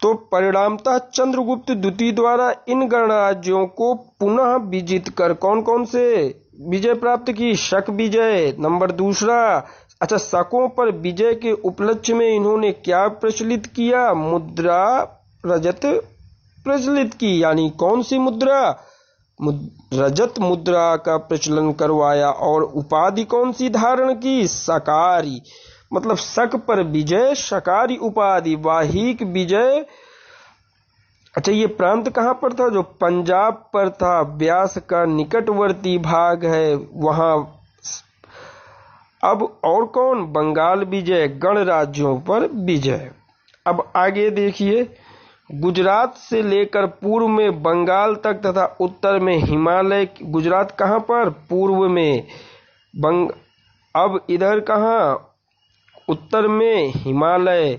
तो परिणामतः चंद्रगुप्त द्वितीय द्वारा इन गणराज्यों को पुनः विजित कर कौन कौन से विजय प्राप्त की? शक विजय। नंबर दूसरा, अच्छा शकों पर विजय के उपलक्ष्य में इन्होंने क्या प्रचलित किया? मुद्रा रजत प्रचलित की। यानी कौन सी मुद्रा? रजत मुद्रा का प्रचलन करवाया और उपाधि कौन सी धारण की? सकारी, मतलब शक पर विजय, सकारी उपाधि, वाहिक विजय। अच्छा, ये प्रांत कहां पर था? जो पंजाब पर था, ब्यास का निकटवर्ती भाग है वहां। अब और कौन? बंगाल विजय, गण राज्यों पर विजय। अब आगे देखिए, गुजरात से लेकर पूर्व में बंगाल तक तथा उत्तर में हिमालय। गुजरात कहां पर? पूर्व में अब इधर कहां? उत्तर में हिमालय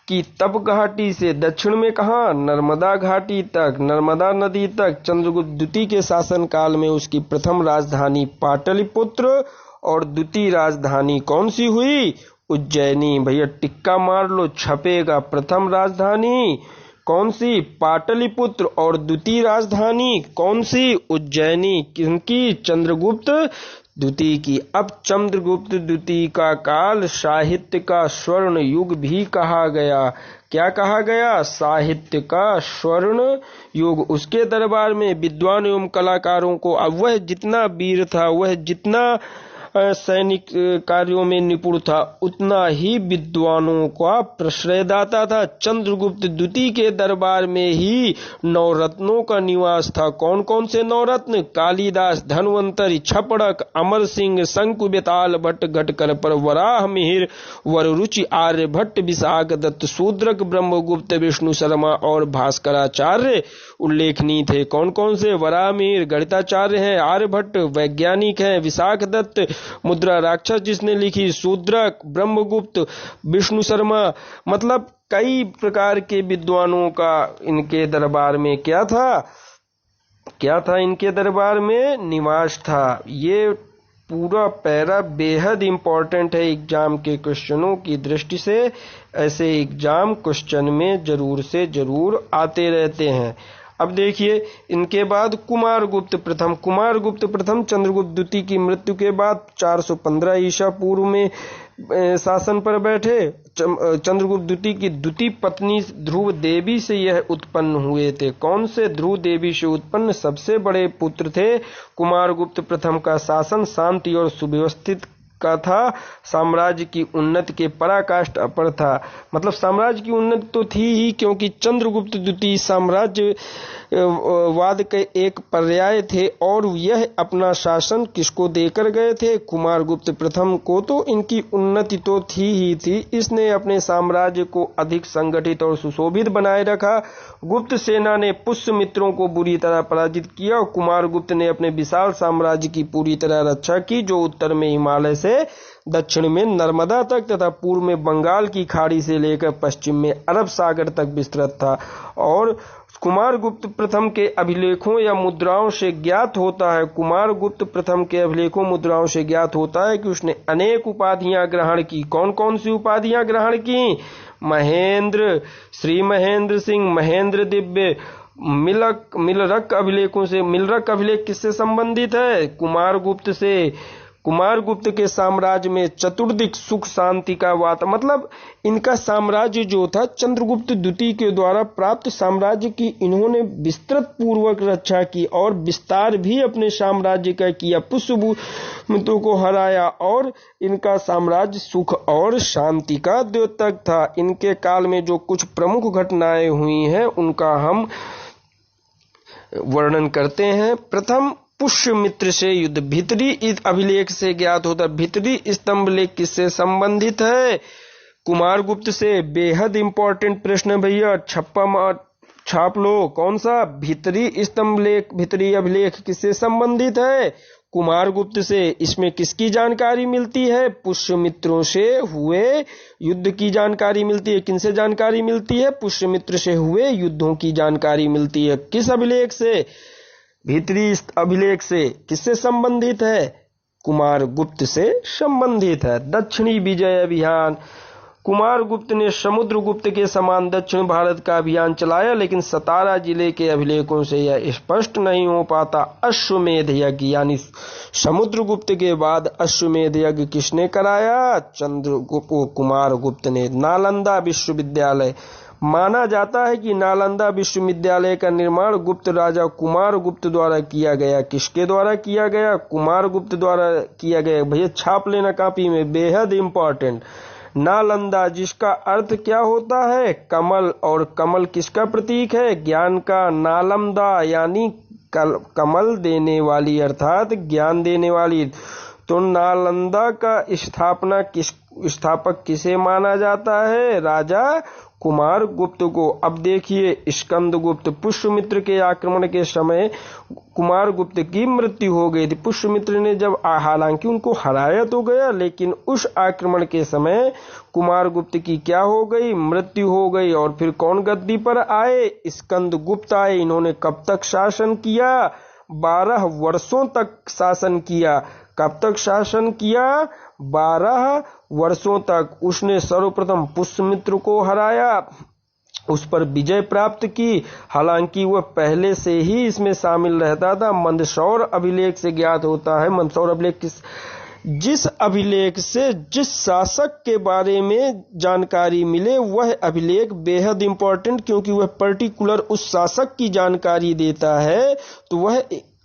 की तप घाटी से दक्षिण में कहां? नर्मदा घाटी तक, नर्मदा नदी तक। चंद्रगुप्त द्वितीय के शासन काल में उसकी प्रथम राजधानी पाटलिपुत्र और द्वितीय राजधानी कौन सी हुई? उज्जैनी। भैया टिक्का मार लो, छपेगा। प्रथम राजधानी कौन सी? पाटलिपुत्र और द्वितीय राजधानी कौन सी? उज्जैनी। किनकी? चंद्रगुप्त द्वितीय की। अब चंद्रगुप्त द्वितीय का काल साहित्य का स्वर्ण युग भी कहा गया। क्या कहा गया? साहित्य का स्वर्ण युग। उसके दरबार में विद्वान एवं कलाकारों को, अब वह जितना वीर था, वह जितना सैनिक कार्यों में निपुण था, उतना ही विद्वानों का प्रश्रयदाता था। चंद्रगुप्त द्वितीय के दरबार में ही नवरत्नों का निवास था। कौन कौन से नवरत्न? कालिदास, धन्वंतरि, छपड़क, अमर सिंह, शंकु, बेताल भट्ट, घटकर पर, वराह मिहिर, वररुचि, आर्यभट्ट, विशाख दत्त, शूद्रक, ब्रह्मगुप्त, विष्णु शर्मा और भास्कराचार्य उल्लेखनीय थे। कौन कौन से? वराह मिहिर गणिताचार्य हैं, आर्यभट्ट वैज्ञानिक हैं, विशाख दत्त मुद्रा राक्षस जिसने लिखी, शूद्रक, ब्रह्मगुप्त, विष्णु शर्मा, मतलब कई प्रकार के विद्वानों का इनके दरबार में क्या था? इनके दरबार में निवास था। ये पूरा पैरा बेहद इंपॉर्टेंट है एग्जाम के क्वेश्चनों की दृष्टि से। ऐसे एग्जाम क्वेश्चन में जरूर से जरूर आते रहते हैं। अब देखिए, इनके बाद कुमारगुप्त प्रथम चंद्रगुप्त द्वितीय की मृत्यु के बाद 415 ईसा पूर्व में शासन पर बैठे। चंद्रगुप्त द्वितीय की द्वितीय पत्नी ध्रुव देवी से यह उत्पन्न हुए थे। कौन से? ध्रुव देवी से उत्पन्न सबसे बड़े पुत्र थे। कुमारगुप्त प्रथम का शासन शांति और सुव्यवस्थित का था। साम्राज्य की उन्नति के पराकाष्ठ अपर था। मतलब साम्राज्य की उन्नति तो थी ही, क्योंकि चंद्रगुप्त द्वितीय साम्राज्य वाद के एक पर्याय थे और यह अपना शासन किसको देकर गए थे? कुमारगुप्त प्रथम को। तो इनकी उन्नति तो थी ही थी। इसने अपने साम्राज्य को अधिक संगठित और सुशोभित बनाए रखा। गुप्त सेना ने पुष्यमित्रों को बुरी तरह पराजित किया और कुमारगुप्त ने अपने विशाल साम्राज्य की पूरी तरह रक्षा की, जो उत्तर में हिमालय से दक्षिण में नर्मदा तक तथा पूर्व में बंगाल की खाड़ी से लेकर पश्चिम में अरब सागर तक विस्तृत था। और कुमारगुप्त प्रथम के अभिलेखों या मुद्राओं से ज्ञात होता है कि उसने अनेक उपाधियां ग्रहण की। कौन कौन सी उपाधियां ग्रहण की? महेंद्र, श्री महेंद्र सिंह, महेंद्र दिव्य। मिलरक अभिलेख किससे संबंधित है? कुमारगुप्त से। कुमारगुप्त के साम्राज्य में चतुर्दिक सुख शांति का वातावरण, मतलब इनका साम्राज्य जो था चंद्रगुप्त द्वितीय के द्वारा प्राप्त साम्राज्य की इन्होंने विस्तृत पूर्वक रक्षा की और विस्तार भी अपने साम्राज्य का किया। पुष्यभूमियों को हराया और इनका साम्राज्य सुख और शांति का द्योतक था। इनके काल में जो कुछ प्रमुख घटनाएं हुई हैं उनका हम वर्णन करते हैं। प्रथम, पुष्यमित्र से युद्ध। भीतरी इस अभिलेख से ज्ञात होता। भीतरी स्तंभ लेख किससे संबंधित है? कुमारगुप्त से। बेहद इंपॉर्टेंट प्रश्न भैया, छप्पा छाप लो। कौन सा? भीतरी स्तंभ लेख, भीतरी अभिलेख किससे संबंधित है? कुमारगुप्त से। इसमें किसकी जानकारी मिलती है? पुष्यमित्रों से हुए युद्ध की जानकारी मिलती है। किनसे जानकारी मिलती है? पुष्यमित्र से हुए युद्धों की जानकारी मिलती है। किस अभिलेख से? भीतरी अभिलेख से। किससे संबंधित है? कुमारगुप्त से संबंधित है। दक्षिणी विजय अभियान। कुमारगुप्त ने समुद्रगुप्त के समान दक्षिण भारत का अभियान चलाया, लेकिन सतारा जिले के अभिलेखों से यह स्पष्ट नहीं हो पाता। अश्वमेध यज्ञ, यानी समुद्रगुप्त के बाद अश्वमेध यज्ञ किसने कराया? कुमारगुप्त ने। नालंदा विश्वविद्यालय, माना जाता है कि नालंदा विश्वविद्यालय का निर्माण गुप्त राजा कुमार गुप्त द्वारा किया गया। किसके द्वारा किया गया? कुमार गुप्त द्वारा किया गया। भैया छाप लेना कॉपी में, बेहद इंपॉर्टेंट। नालंदा जिसका अर्थ क्या होता है? कमल, और कमल किसका प्रतीक है? ज्ञान का। नालंदा यानी कमल देने वाली, अर्थात ज्ञान देने वाली। तो नालंदा का स्थापक किसे माना जाता है? राजा कुमार गुप्त को। अब देखिए स्कंदगुप्त, पुष्यमित्र के आक्रमण के समय कुमार गुप्त की मृत्यु हो गई थी। पुष्यमित्र ने जब, हालांकि उनको हराया तो गया, लेकिन उस आक्रमण के समय कुमार गुप्त की क्या हो गई? मृत्यु हो गई। और फिर कौन गद्दी पर आए? स्कंदगुप्त आए। इन्होंने कब तक शासन किया? 12 वर्षों तक शासन किया। कब तक शासन किया? 12 वर्षों तक। उसने सर्वप्रथम पुष्यमित्र को हराया, उस पर विजय प्राप्त की। हालांकि वह पहले से ही इसमें शामिल रहता था। मंदसौर अभिलेख से ज्ञात होता है। मंदसौर अभिलेख जिस अभिलेख से जिस शासक के बारे में जानकारी मिले, वह अभिलेख बेहद इंपॉर्टेंट, क्योंकि वह पर्टिकुलर उस शासक की जानकारी देता है, तो वह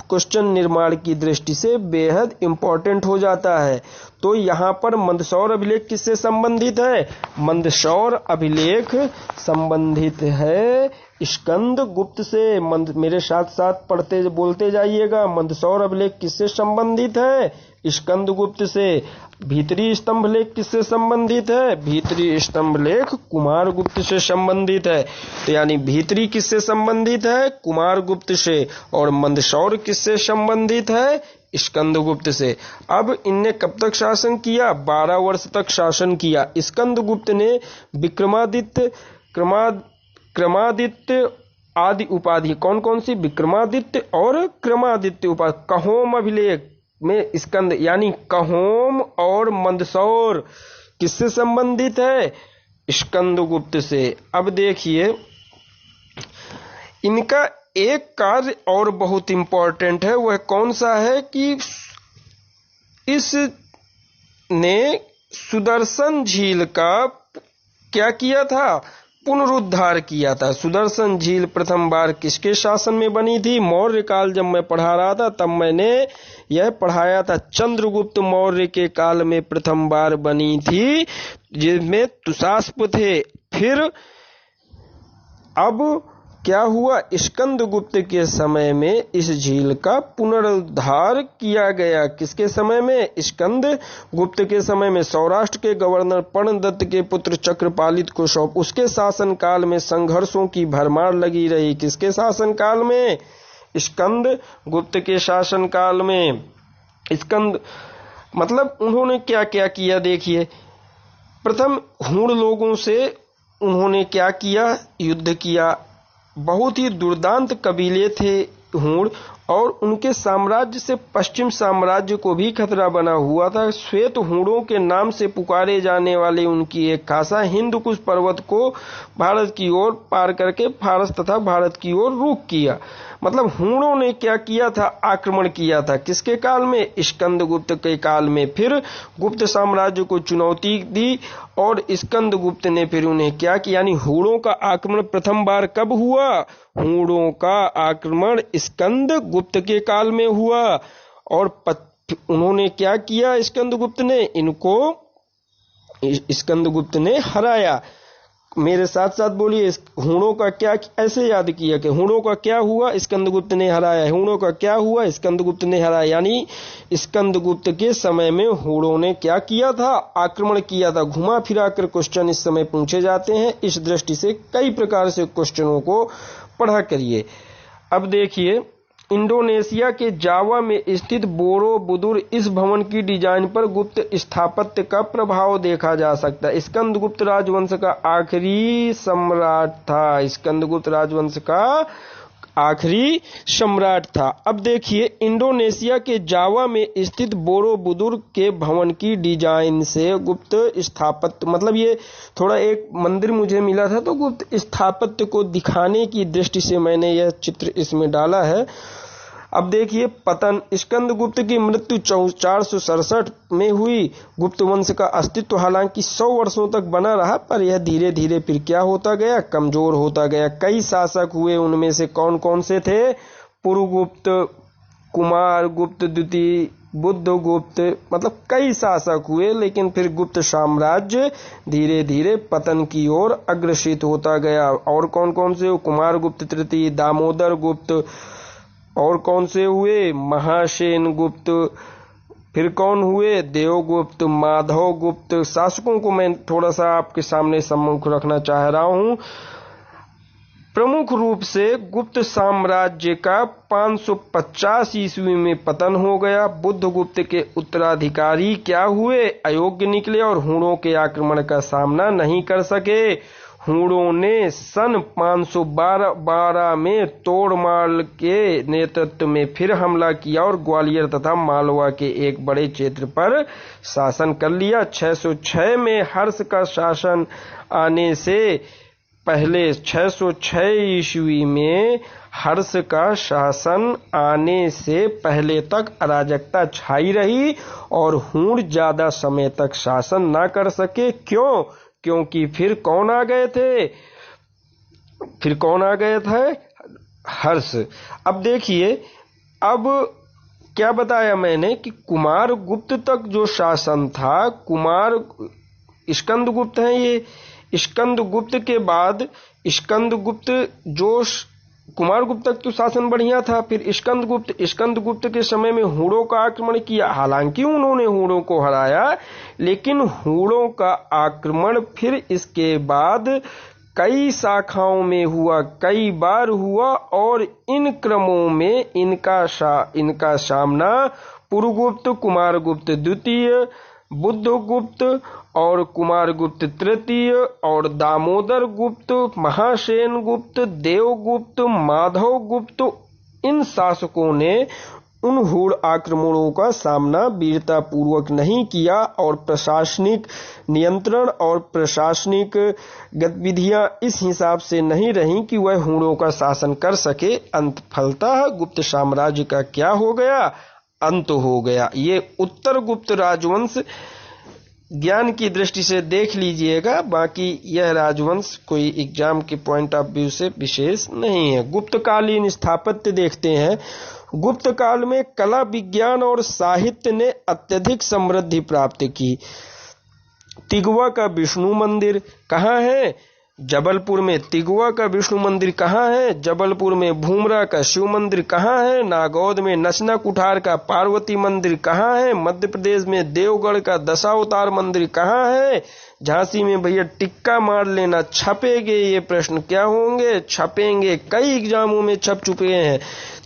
क्वेश्चन निर्माण की दृष्टि से बेहद इंपॉर्टेंट हो जाता है। तो यहाँ पर मंदसौर अभिलेख किससे संबंधित है? मंदसौर अभिलेख संबंधित है स्कंदगुप्त से। मेरे साथ साथ पढ़ते बोलते जाइएगा। मंदसौर अभिलेख किससे संबंधित है? स्कंदगुप्त से। भीतरी स्तंभ लेख किससे संबंधित है? भीतरी स्तंभ लेख कुमार गुप्त से संबंधित है। तो यानी भीतरी किससे संबंधित है? कुमार गुप्त से। और मंदसौर किससे संबंधित है? स्कंदगुप्त से। अब इनने कब तक शासन किया? 12 वर्ष तक शासन किया। स्कंदगुप्त ने विक्रमादित्य, क्रमादित्य आदि उपाधि, कौन कौन सी? विक्रमादित्य और क्रमादित्य उपाधि। कहोम अभिलेख में स्कंद यानी कहोम और मंदसौर किससे संबंधित है? स्कंदगुप्त से। अब देखिए इनका एक कार्य और बहुत इंपॉर्टेंट है। वह कौन सा है? कि इसने सुदर्शन झील का क्या किया था? पुनरुद्धार किया था। सुदर्शन झील प्रथम बार किसके शासन में बनी थी? मौर्य काल। जब मैं पढ़ा रहा था तब मैंने यह पढ़ाया था। चंद्रगुप्त मौर्य के काल में प्रथम बार बनी थी, जिसमें तुषास्प थे। फिर अब क्या हुआ? स्कंदगुप्त के समय में इस झील का पुनरुद्धार किया गया। किसके समय में? स्कंदगुप्त के समय में। सौराष्ट्र के गवर्नर पर्णदत्त के पुत्र चक्रपालित को सौंप। उसके शासनकाल में संघर्षों की भरमार लगी रही। किसके शासनकाल में? स्कंदगुप्त के शासनकाल में। मतलब उन्होंने क्या क्या किया? देखिए, प्रथम हूण लोगों से उन्होंने क्या किया? युद्ध किया। बहुत ही दुर्दांत कबीले थे हूण, और उनके साम्राज्य से पश्चिम साम्राज्य को भी खतरा बना हुआ था। श्वेत हूणों के नाम से पुकारे जाने वाले उनकी एक खासा हिंदकुश पर्वत को भारत की ओर पार करके फारस तथा भारत की ओर रुख किया। मतलब हूणों ने क्या किया था? आक्रमण किया था। किसके काल में? स्कंदगुप्त के काल में। फिर गुप्त साम्राज्य को चुनौती दी, और स्कंदगुप्त ने फिर उन्हें क्या किया? यानी हूणों का आक्रमण प्रथम बार कब हुआ? हूणों का आक्रमण स्कंदगुप्त के काल में हुआ। और उन्होंने क्या किया? स्कंदगुप्त ने इनको, स्कंदगुप्त ने हराया। मेरे साथ साथ बोलिए, हूणों का क्या, ऐसे याद किया कि हूणों का क्या हुआ? स्कंदगुप्त ने हराया। हूणों का क्या हुआ? स्कंदगुप्त ने हराया। यानी स्कंदगुप्त के समय में हूणों ने क्या किया था? आक्रमण किया था। घुमा फिरा कर क्वेश्चन इस समय पूछे जाते हैं। इस दृष्टि से कई प्रकार से क्वेश्चनों को पढ़ा करिए। अब देखिए, इंडोनेशिया के जावा में स्थित बोरोबुदुर, इस भवन की डिजाइन पर गुप्त स्थापत्य का प्रभाव देखा जा सकता है। स्कंदगुप्त राजवंश का आखिरी सम्राट था। स्कंदगुप्त राजवंश का आखिरी सम्राट था। अब देखिए, इंडोनेशिया के जावा में स्थित बोरोबुदुर के भवन की डिजाइन से गुप्त स्थापत्य, मतलब ये थोड़ा एक मंदिर मुझे मिला था, तो गुप्त स्थापत्य को दिखाने की दृष्टि से मैंने यह चित्र इसमें डाला है। अब देखिए पतन, स्कंदगुप्त की मृत्यु 467 में हुई। गुप्त वंश का अस्तित्व हालांकि 100 वर्षों तक बना रहा, पर यह धीरे धीरे फिर क्या होता गया, कमजोर होता गया। कई शासक हुए, उनमें से कौन कौन से थे, पुरुगुप्त, कुमारगुप्त द्वितीय, बुद्धगुप्त, मतलब कई शासक हुए, लेकिन फिर गुप्त साम्राज्य धीरे धीरे पतन की ओर अग्रसित होता गया। और कौन कौन से, कुमारगुप्त तृतीय, दामोदर गुप्त, और कौन से हुए, महासेन गुप्त, फिर कौन हुए, देवगुप्त, माधव गुप्त। शासकों को मैं थोड़ा सा आपके सामने सम्मुख रखना चाह रहा हूं। प्रमुख रूप से गुप्त साम्राज्य का 550 ईस्वी में पतन हो गया। बुद्धगुप्त के उत्तराधिकारी क्या हुए, अयोग्य निकले और हूणों के आक्रमण का सामना नहीं कर सके। हूणों ने सन 512 में तोड़माल के नेतृत्व में फिर हमला किया और ग्वालियर तथा मालवा के एक बड़े क्षेत्र पर शासन कर लिया। 606 में हर्ष का शासन आने से पहले, 606 ईस्वी में हर्ष का शासन आने से पहले तक अराजकता छाई रही और हूण ज्यादा समय तक शासन ना कर सके। क्यों? क्योंकि फिर कौन आ गए थे, हर्ष। अब देखिए, अब क्या बताया मैंने कि कुमारगुप्त तक जो शासन था, स्कंदगुप्त हैं ये, स्कंदगुप्त के बाद कुमारगुप्त तक तो शासन बढ़िया था, फिर स्कंदगुप्त के समय में हूणों का आक्रमण किया। हालांकि उन्होंने हूणों को हराया, लेकिन हूणों का आक्रमण फिर इसके बाद कई शाखाओं में हुआ, कई बार हुआ, और इन क्रमों में इनका सामना पुरुगुप्त, कुमारगुप्त द्वितीय, बुद्धगुप्त और कुमारगुप्त तृतीय और दामोदर गुप्त, महासेन गुप्त, देवगुप्त, माधव गुप्त, इन शासकों ने उन हूण आक्रमणों का सामना वीरता पूर्वक नहीं किया और प्रशासनिक नियंत्रण और प्रशासनिक गतिविधियां इस हिसाब से नहीं रहीं कि वह हूणों का शासन कर सके। फलतः गुप्त साम्राज्य का क्या हो गया, अंत हो गया। ये उत्तर गुप्त राजवंश ज्ञान की दृष्टि से देख लीजिएगा, बाकी यह राजवंश कोई एग्जाम के पॉइंट ऑफ व्यू से विशेष नहीं है। गुप्तकालीन स्थापत्य देखते हैं। गुप्त काल में कला, विज्ञान और साहित्य ने अत्यधिक समृद्धि प्राप्त की। तिगवा का विष्णु मंदिर कहाँ है, जबलपुर में। तिगवा का विष्णु मंदिर कहाँ है, जबलपुर में। भूमरा का शिव मंदिर कहाँ है, नागौद में। नचना कुठार का पार्वती मंदिर कहाँ है, मध्य प्रदेश में। देवगढ़ का दशावतार मंदिर कहाँ है, झांसी में। भैया टिक्का मार लेना, छपेंगे ये प्रश्न, क्या होंगे, छपेंगे, कई एग्जामों में छप चुके हैं।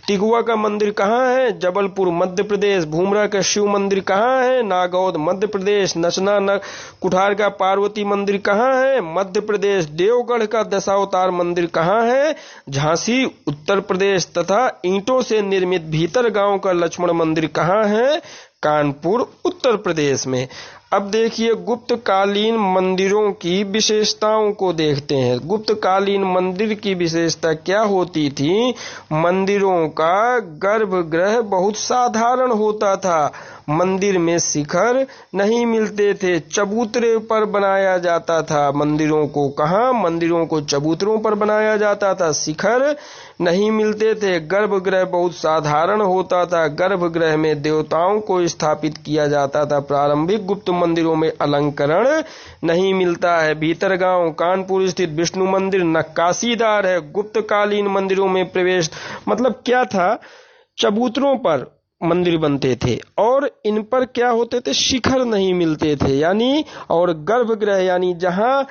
तिगवा का मंदिर कहाँ है, जबलपुर मध्य प्रदेश। भूमरा का शिव मंदिर कहाँ है, नागौद मध्य प्रदेश। नचना कुठार का पार्वती मंदिर कहाँ है, मध्य प्रदेश। देवगढ़ का दशावतार मंदिर कहाँ है, झांसी उत्तर प्रदेश। तथा ईंटों से निर्मित भीतर गांव का लक्ष्मण मंदिर कहाँ है, कानपुर उत्तर प्रदेश में। अब देखिए गुप्तकालीन मंदिरों की विशेषताओं को देखते हैं। गुप्तकालीन मंदिर की विशेषता क्या होती थी, मंदिरों का गर्भगृह बहुत साधारण होता था। मंदिर में शिखर नहीं मिलते थे, चबूतरे पर बनाया जाता था मंदिरों को। कहाँ, मंदिरों को चबूतरों पर बनाया जाता था, शिखर नहीं मिलते थे। गर्भगृह बहुत साधारण होता था, गर्भगृह में देवताओं को स्थापित किया जाता था। प्रारंभिक गुप्त मंदिरों में अलंकरण नहीं मिलता है। भीतरगांव कानपुर स्थित विष्णु मंदिर नक्काशीदार है। गुप्तकालीन मंदिरों में प्रवेश मतलब क्या था, चबूतरों पर मंदिर बनते थे और इन पर क्या होते थे, शिखर नहीं मिलते थे, यानी। और गर्भगृह यानी जहां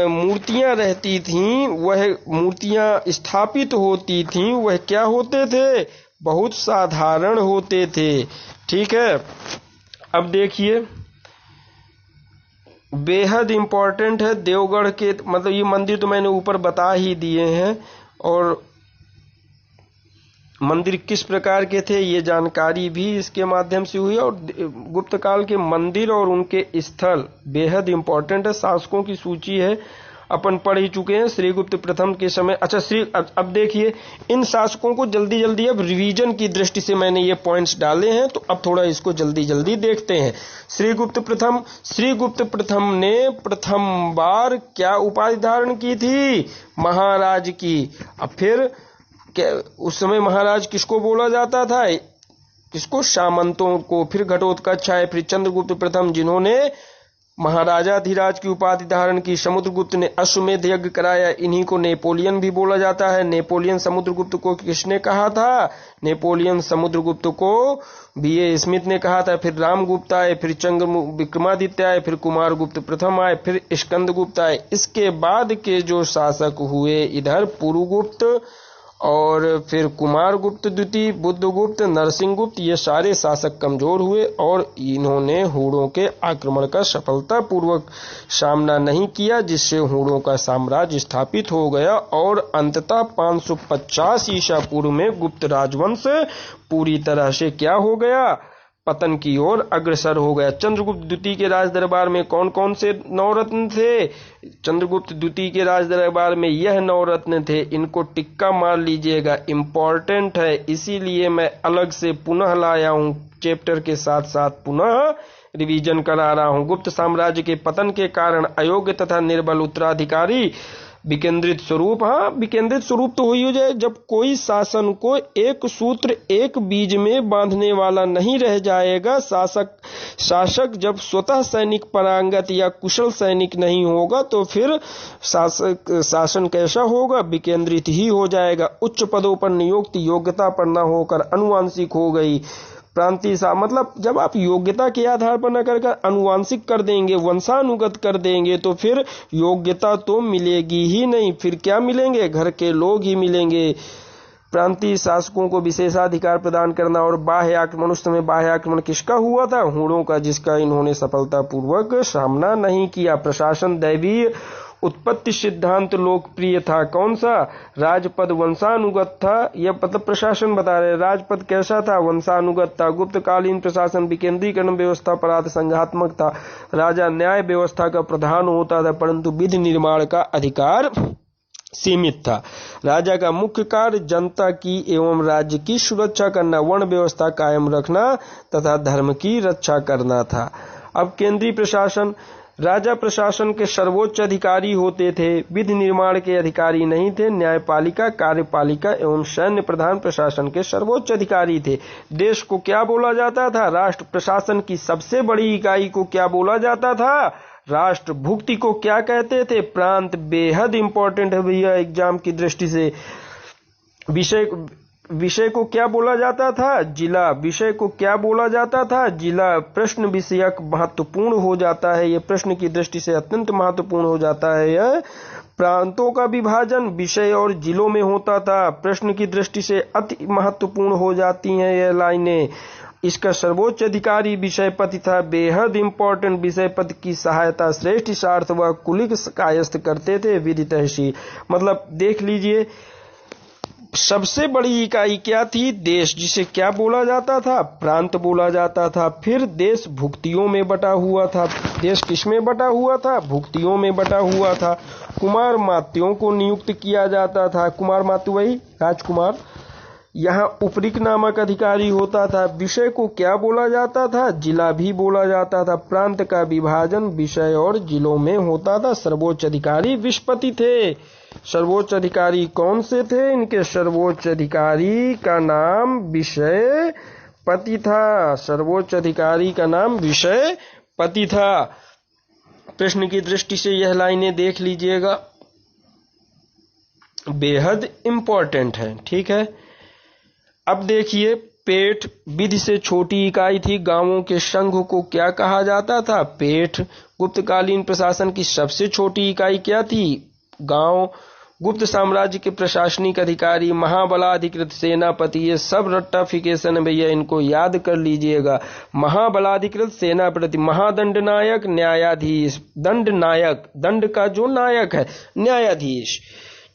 मूर्तियां रहती थीं, वह मूर्तियां स्थापित होती थीं, वह क्या होते थे, बहुत साधारण होते थे। ठीक है। अब देखिए बेहद इंपॉर्टेंट है देवगढ़ के, मतलब ये मंदिर तो मैंने ऊपर बता ही दिए हैं, और मंदिर किस प्रकार के थे ये जानकारी भी इसके माध्यम से हुई। और गुप्त काल के मंदिर और उनके स्थल बेहद इंपॉर्टेंट है। शासकों की सूची है, अपन पढ़ ही चुके हैं श्रीगुप्त प्रथम के समय। अच्छा अब देखिए इन शासकों को जल्दी जल्दी अब रिवीजन की दृष्टि से मैंने ये पॉइंट्स डाले हैं, तो अब थोड़ा इसको जल्दी जल्दी देखते हैं। श्रीगुप्त प्रथम ने प्रथम बार क्या उपाधि धारण की थी? महाराज की। अब फिर उस समय महाराज किसको बोला जाता था? किसको? सामंतों को। फिर घटोत्कच आए, फिर चंद्रगुप्त प्रथम जिन्होंने महाराजाधिराज की उपाधि धारण की। समुद्रगुप्त ने अश्वमेध यज्ञ कराया, इन्हीं को नेपोलियन भी बोला जाता है। नेपोलियन समुद्रगुप्त को किसने कहा था? नेपोलियन समुद्रगुप्त को B.A. स्मिथ ने कहा था। फिर रामगुप्त आए, फिर चंद्र विक्रमादित्य आए, फिर कुमारगुप्त प्रथम आए, फिर स्कंदगुप्त आए। इसके बाद के जो शासक हुए इधर पुरुगुप्त और फिर कुमारगुप्त द्वितीय, बुद्धगुप्त, नरसिंहगुप्त, ये सारे शासक कमजोर हुए और इन्होंने हूणों के आक्रमण का सफलतापूर्वक सामना नहीं किया, जिससे हूणों का साम्राज्य स्थापित हो गया और अंततः 550 ईसा पूर्व में गुप्त राजवंश पूरी तरह से क्या हो गया? पतन की ओर अग्रसर हो गया। चंद्रगुप्त द्वितीय के राज दरबार में कौन कौन से नवरत्न थे? चंद्रगुप्त द्वितीय के राज दरबार में यह नवरत्न थे। इनको टिक्का मार लीजिएगा, इंपॉर्टेंट है, इसीलिए मैं अलग से पुनः लाया हूं, चैप्टर के साथ साथ पुनः रिवीजन करा रहा हूं। गुप्त साम्राज्य के पतन के कारण अयोग्य तथा निर्बल उत्तराधिकारी, विकेंद्रित स्वरूप। हाँ, विकेंद्रित स्वरूप तो हो जाए जब कोई शासन को एक सूत्र एक बीज में बांधने वाला नहीं रह जाएगा। शासक जब स्वतः सैनिक परांगत या कुशल सैनिक नहीं होगा तो फिर शासन कैसा होगा? विकेंद्रित ही हो जाएगा। उच्च पदों पर नियुक्त योग्यता पर न होकर अनुवांशिक हो गई। प्रांतीय मतलब जब आप योग्यता के आधार पर न कर अनुवांशिक कर देंगे, वंशानुगत कर देंगे, तो फिर योग्यता तो मिलेगी ही नहीं। फिर क्या मिलेंगे? घर के लोग ही मिलेंगे। प्रांतीय शासकों को विशेषाधिकार प्रदान करना और बाह्य आक्रमण। उस समय बाह्य आक्रमण किसका हुआ था? हूणों का, जिसका इन्होंने सफलतापूर्वक सामना नहीं किया। प्रशासन दैवीय उत्पत्ति सिद्धांत लोकप्रिय था। कौन सा? राजपद वंशानुगत था। यह मतलब प्रशासन बता रहे, राजपद कैसा था? वंशानुगत था। गुप्तकालीन प्रशासन विकेंद्रीकरण व्यवस्था पराध संघात्मक था। राजा न्याय व्यवस्था का प्रधान होता था, परंतु विधि निर्माण का अधिकार सीमित था। राजा का मुख्य कार्य जनता की एवं राज्य की सुरक्षा करना, वर्ण व्यवस्था कायम रखना तथा धर्म की रक्षा करना था। अब केंद्रीय प्रशासन, राजा प्रशासन के सर्वोच्च अधिकारी होते थे, विधि निर्माण के अधिकारी नहीं थे। न्यायपालिका, कार्यपालिका एवं सैन्य प्रधान प्रशासन के सर्वोच्च अधिकारी थे। देश को क्या बोला जाता था? राष्ट्र। प्रशासन की सबसे बड़ी इकाई को क्या बोला जाता था? राष्ट्र। भुक्ति को क्या कहते थे? प्रांत। बेहद इंपॉर्टेंट है भैया एग्जाम की दृष्टि से। विषय को क्या बोला जाता था? जिला। विषय को क्या बोला जाता था? जिला। प्रश्न विषयक महत्वपूर्ण हो जाता है, यह प्रश्न की दृष्टि से अत्यंत महत्वपूर्ण हो जाता है। यह प्रांतों का विभाजन विषय और जिलों में होता था, प्रश्न की दृष्टि से अति महत्वपूर्ण हो जाती हैं यह लाइनें। इसका सर्वोच्च अधिकारी विषयपति था। बेहद इंपॉर्टेंट। विषयपति की सहायता श्रेष्ठ सार्थ व कुलिक कायस्थ करते थे। विधि तहसील मतलब देख लीजिए, सबसे बड़ी इकाई क्या थी? देश, जिसे क्या बोला जाता था? प्रांत बोला जाता था। फिर देश भुक्तियों में बटा हुआ था। देश किस में बटा हुआ था? भुक्तियों में बटा हुआ था। कुमार मात्यों को नियुक्त किया जाता था। कुमार मात्य वही राजकुमार। यहाँ उपरिक नामक अधिकारी होता था। विषय को क्या बोला जाता था? जिला भी बोला जाता था। प्रांत का विभाजन विषय और जिलों में होता था। सर्वोच्च अधिकारी विषपति थे। सर्वोच्च अधिकारी कौन से थे? इनके सर्वोच्च अधिकारी का नाम विषयपति था। सर्वोच्च अधिकारी का नाम विषयपति था। प्रश्न की दृष्टि से यह लाइनें देख लीजिएगा, बेहद इंपॉर्टेंट है। ठीक है, अब देखिए, पेठ विधि से छोटी इकाई थी। गांवों के संघ को क्या कहा जाता था? पेठ। गुप्तकालीन प्रशासन की सबसे छोटी इकाई क्या थी? गांव। गुप्त साम्राज्य के प्रशासनिक अधिकारी, महाबलाधिकृत, सेनापति, ये सब रट्टाफिकेशन है भैया, इनको याद कर लीजिएगा। महाबलाधिकृत, सेनापति, महादंडनायक, न्यायाधीश। दंड नायक, दंड का जो नायक है, न्यायाधीश।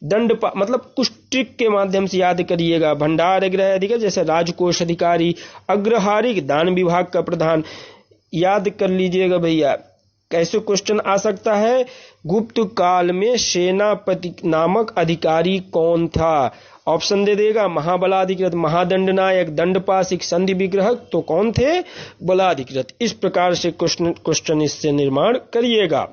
दंड मतलब कुछ ट्रिक के माध्यम से याद करिएगा। भंडार गृह अधिकारी, जैसे राजकोष अधिकारी। अग्रहारिक, दान विभाग का प्रधान। याद कर लीजिएगा भैया। कैसे क्वेश्चन आ सकता है, गुप्त काल में सेनापति नामक अधिकारी कौन था? ऑप्शन दे देगा, महाबलाधिकृत, महादंडनायक, दंडपाशिक, संधि विग्रहक, तो कौन थे? बलाधिकृत। इस प्रकार से क्वेश्चन इससे निर्माण करिएगा।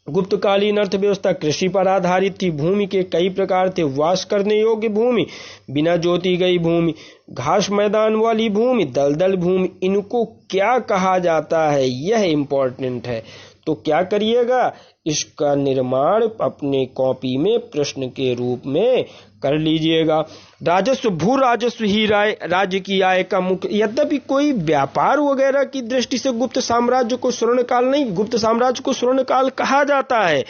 गुप्तकालीन अर्थव्यवस्था कृषि पर आधारित थी। भूमि के कई प्रकार थे, वास करने योग्य भूमि, बिना जोती गई भूमि, घास मैदान वाली भूमि, दलदल भूमि। इनको क्या कहा जाता है, यह इंपॉर्टेंट है। तो क्या करिएगा, इसका निर्माण अपने कॉपी में प्रश्न के रूप में कर लीजिएगा। राजस्व, भू राजस्व ही राज्य की आय का मुख्य। यद्यपि कोई व्यापार वगैरह की दृष्टि से गुप्त साम्राज्य को स्वर्णकाल नहीं, गुप्त साम्राज्य को स्वर्णकाल कहा जाता है।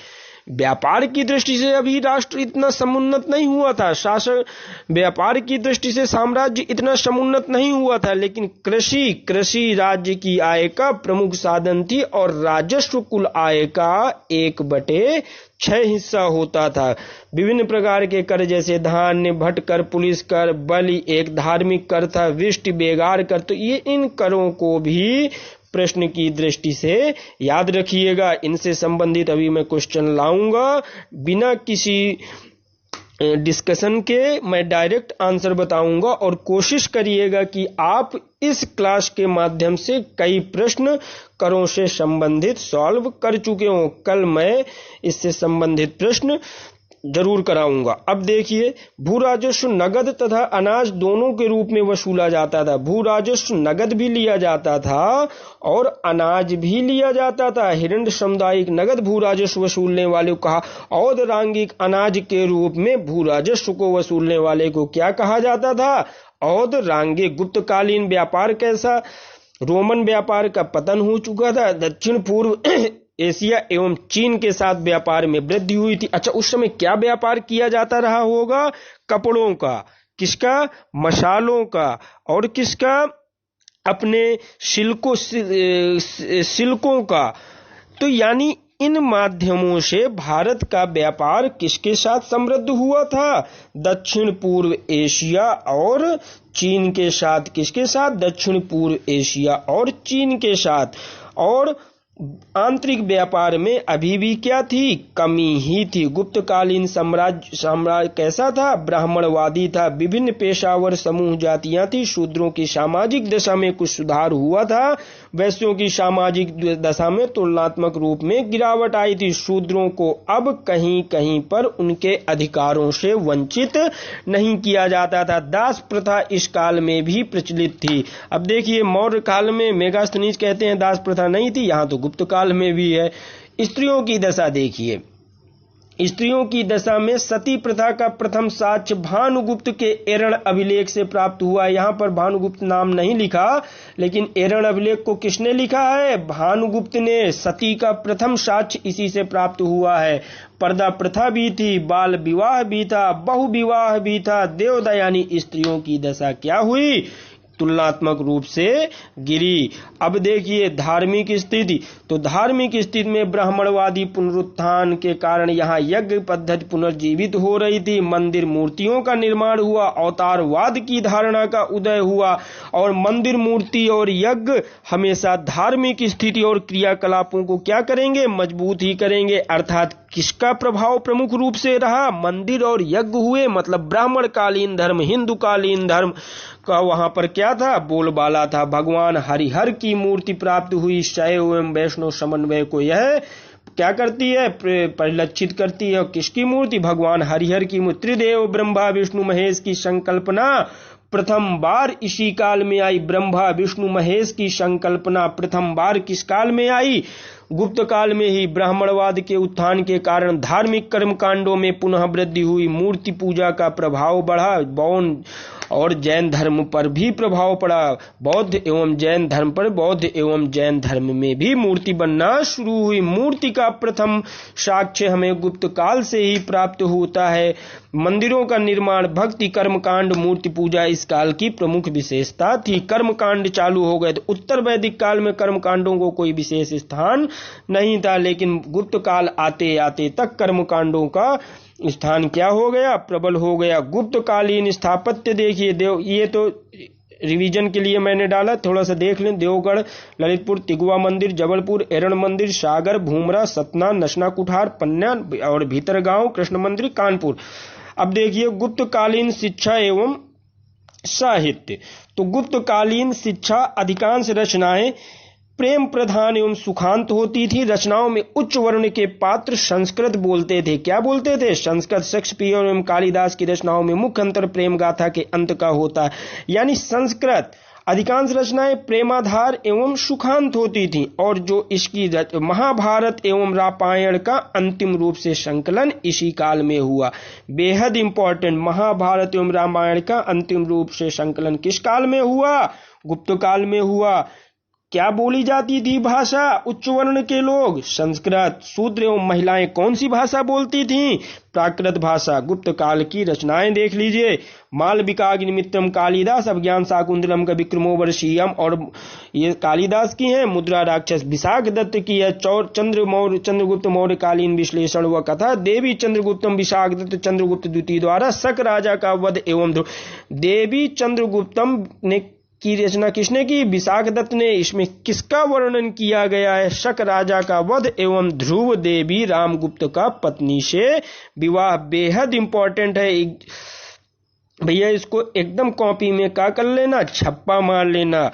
व्यापार की दृष्टि से अभी राष्ट्र इतना समुन्नत नहीं हुआ था, शासक व्यापार की दृष्टि से साम्राज्य इतना समुन्नत नहीं हुआ था, लेकिन कृषि राज्य की आय का प्रमुख साधन थी और राजस्व कुल आय का 1/6 हिस्सा होता था। विभिन्न प्रकार के कर जैसे धान्य, भट्ट कर, पुलिस कर, बलि एक धार्मिक कर था, विष्ट, बेगार कर, तो ये इन करों को भी प्रश्न की दृष्टि से याद रखिएगा। इनसे संबंधित अभी मैं क्वेश्चन लाऊंगा, बिना किसी डिस्कशन के मैं डायरेक्ट आंसर बताऊंगा और कोशिश करिएगा कि आप इस क्लास के माध्यम से कई प्रश्न करों से संबंधित सॉल्व कर चुके हो। कल मैं इससे संबंधित प्रश्न जरूर कराऊंगा। अब देखिए, भू राजस्व नगद तथा अनाज दोनों के रूप में वसूला जाता था। भू राजस्व नगद भी लिया जाता था और अनाज भी लिया जाता था। हिरण्य सामुदायिक नगद भू राजस्व वसूलने वाले को कहा, औदरांगिक अनाज के रूप में भू राजस्व को वसूलने वाले को क्या कहा जाता था? औदरांगिक। गुप्तकालीन व्यापार कैसा? रोमन व्यापार का पतन हो चुका था, दक्षिण पूर्व एशिया एवं चीन के साथ व्यापार में वृद्धि हुई थी। अच्छा, उस समय क्या व्यापार किया जाता रहा होगा? कपड़ों का, किसका? मसालों का, और किसका? अपने सिल्कों का। तो यानी इन माध्यमों से भारत का व्यापार किसके साथ समृद्ध हुआ था? दक्षिण पूर्व एशिया और चीन के साथ। किसके साथ? दक्षिण पूर्व एशिया और चीन के साथ। और आंतरिक व्यापार में अभी भी क्या थी? कमी ही थी। गुप्तकालीन साम्राज्य कैसा था? ब्राह्मणवादी था। विभिन्न पेशावर समूह जातियां थी। शूद्रों की सामाजिक दशा में कुछ सुधार हुआ था, वैश्यों की सामाजिक दशा में तुलनात्मक रूप में गिरावट आई थी। शूद्रों को अब कहीं कहीं पर उनके अधिकारों से वंचित नहीं किया जाता था। दास प्रथा इस काल में भी प्रचलित थी। अब देखिए, मौर्य काल में मेगास्थनीज कहते हैं दास प्रथा नहीं थी, यहां तो गुप्त काल में भी है। स्त्रियों की दशा देखिए, स्त्रियों की दशा में सती प्रथा का प्रथम साक्ष्य भानुगुप्त के एरण अभिलेख से प्राप्त हुआ। यहां पर भानुगुप्त नाम नहीं लिखा, लेकिन एरण अभिलेख को किसने लिखा है? भानुगुप्त ने। सती का प्रथम साक्ष्य इसी से प्राप्त हुआ है। पर्दा प्रथा भी थी, बाल विवाह भी था, बहु विवाह भी था। देवदयानी स्त्रियों की दशा क्या हुई? तुलनात्मक रूप से गिरी। अब देखिए धार्मिक स्थिति, तो धार्मिक स्थिति में ब्राह्मणवादी पुनरुत्थान के कारण यहाँ यज्ञ पद्धति पुनर्जीवित हो रही थी। मंदिर मूर्तियों का निर्माण हुआ, अवतारवाद की धारणा का उदय हुआ, और मंदिर मूर्ति और यज्ञ हमेशा धार्मिक स्थिति और क्रियाकलापों को क्या करेंगे? मजबूत ही करेंगे। अर्थात किसका प्रभाव प्रमुख रूप से रहा? मंदिर और यज्ञ हुए, मतलब ब्राह्मण कालीन धर्म, हिंदू कालीन धर्म का वहां पर क्या था? बोलबाला था। भगवान हरिहर की मूर्ति प्राप्त हुई। शैव एवं वैष्णव समन्वय को यह क्या करती है? परिलक्षित करती है। किसकी मूर्ति? भगवान हरिहर की मूर्ति। त्रिदेव ब्रह्मा विष्णु महेश की संकल्पना प्रथम बार इसी काल में आई। ब्रह्मा विष्णु महेश की संकल्पना प्रथम बार किस काल में आई? गुप्त काल में ही। ब्राह्मणवाद के उत्थान के कारण धार्मिक कर्मकांडों में पुनः वृद्धि हुई। मूर्ति पूजा का प्रभाव बढ़ा। बौद्ध और जैन धर्म पर भी प्रभाव पड़ा। बौद्ध एवं जैन धर्म पर, बौद्ध एवं जैन धर्म में भी मूर्ति बनना शुरू हुई। मूर्ति का प्रथम साक्ष्य हमें गुप्त काल से ही प्राप्त होता है। मंदिरों का निर्माण, भक्ति कर्मकांड, मूर्ति पूजा इस काल की प्रमुख विशेषता थी। कर्मकांड चालू हो गए। तो उत्तर वैदिक काल में कर्मकांडों को कोई विशेष स्थान नहीं था, लेकिन गुप्त काल आते आते तक कर्मकांडों का स्थान क्या हो गया? प्रबल हो गया। गुप्तकालीन स्थापत्य देखिए, ये तो रिवीजन के लिए मैंने डाला, थोड़ा सा देख लें। देवगढ़, ललितपुर, तिगवा मंदिर, जबलपुर, एरण मंदिर, सागर, भूमरा, सतना, नसना कुठार, पन्ना और भीतरगांव, कृष्ण मंदिर, कानपुर। अब देखिए गुप्तकालीन शिक्षा एवं साहित्य। तो गुप्तकालीन शिक्षा अधिकांश रचनाएं प्रेम प्रधान एवं सुखांत होती थी। रचनाओं में उच्च वर्ण के पात्र संस्कृत बोलते थे। क्या बोलते थे? संस्कृत। शेक्सपियर एवं कालिदास की रचनाओं में मुख्य अंतर प्रेम गाथा के अंत का होता है। यानी संस्कृत अधिकांश रचनाएं प्रेमाधार एवं सुखांत होती थी, और जो इसकी महाभारत एवं रामायण का अंतिम रूप से संकलन इसी काल में हुआ। बेहद इंपॉर्टेंट, महाभारत एवं रामायण का अंतिम रूप से संकलन किस काल में हुआ? गुप्त काल में हुआ। क्या बोली जाती थी भाषा? उच्च वर्ण के लोग संस्कृत, शूद्र एवं महिलाएं कौन सी भाषा बोलती थीं? प्राकृत भाषा। गुप्त काल की रचनाएं देख लीजिए। मालविकाग्निमित्रम कालिदास, अभिज्ञान शाकुंतलम का विक्रमोर्वशीयम, और ये कालिदास की हैं। मुद्रा राक्षस विशाख दत्त की है। चंद्रगुप्त मौर्य कालीन विश्लेषण व कथा। देवी चंद्रगुप्तम विशाख दत्त चंद्रगुप्त द्वितीय द्वारा शक राजा का वध एवं देवी चंद्रगुप्तम ने की रचना किसने की? विशाख दत्त ने। इसमें किसका वर्णन किया गया है? शक राजा का वध एवं ध्रुव देवी रामगुप्त का पत्नी से विवाह। बेहद इंपॉर्टेंट है भैया, इसको एकदम कॉपी में क्या कर लेना, छप्पा मार लेना।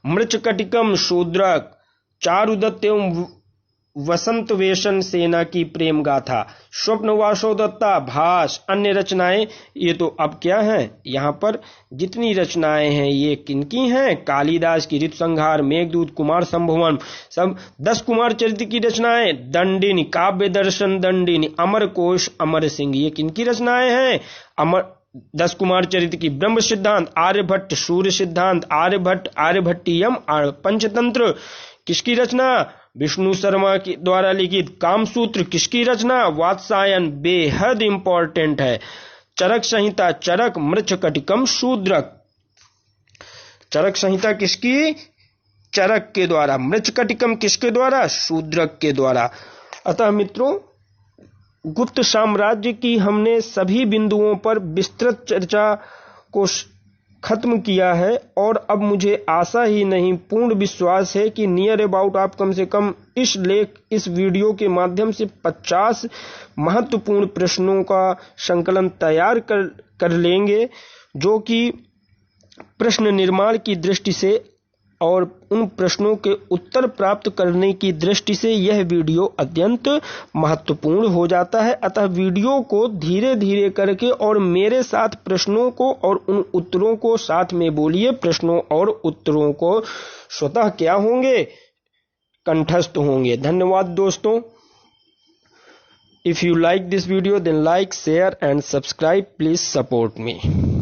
मृच्छकटिकम शूद्रक, चारुदत्त एवं वसंत वेशन सेना की प्रेम गाथा, स्वप्न वासोदत्ता, भास, अन्य रचनाएं। ये तो अब क्या है, यहाँ पर जितनी रचनाएं हैं ये किनकी हैं? कालिदास की। ऋतुसंहार, मेघदूत, कुमार संभवन, सब 10 कुमार चरित्र की रचनाएं। दंडिनी, काव्य दर्शन दंडिनी, अमर कोश, अमर सिंह, ये किनकी रचनाएं हैं? 10 कुमार चरित्र की। ब्रह्म सिद्धांत, आर्यभट्ट, सूर्य सिद्धांत, आर्यभट्ट, आर्यभट्टियम, पंचतंत्र किसकी रचना? विष्णु शर्मा के द्वारा लिखित। कामसूत्र किसकी रचना? वात्सायन। बेहद इंपॉर्टेंट है। चरक संहिता, चरक, मृच्छकटिकम, शूद्रक। चरक संहिता किसकी? चरक के द्वारा। मृच्छकटिकम किसके द्वारा? शूद्रक के द्वारा। अतः मित्रों, गुप्त साम्राज्य की हमने सभी बिंदुओं पर विस्तृत चर्चा को खत्म किया है, और अब मुझे आशा ही नहीं पूर्ण विश्वास है कि नियर अबाउट आप कम से कम इस वीडियो के माध्यम से 50 महत्वपूर्ण प्रश्नों का संकलन तैयार कर लेंगे, जो कि प्रश्न निर्माण की दृष्टि से और उन प्रश्नों के उत्तर प्राप्त करने की दृष्टि से यह वीडियो अत्यंत महत्वपूर्ण हो जाता है। अतः वीडियो को धीरे धीरे करके और मेरे साथ प्रश्नों को और उन उत्तरों को साथ में बोलिए। प्रश्नों और उत्तरों को स्वतः क्या होंगे? कंठस्थ होंगे। धन्यवाद दोस्तों। If you like this video then like, share and subscribe. Please support me.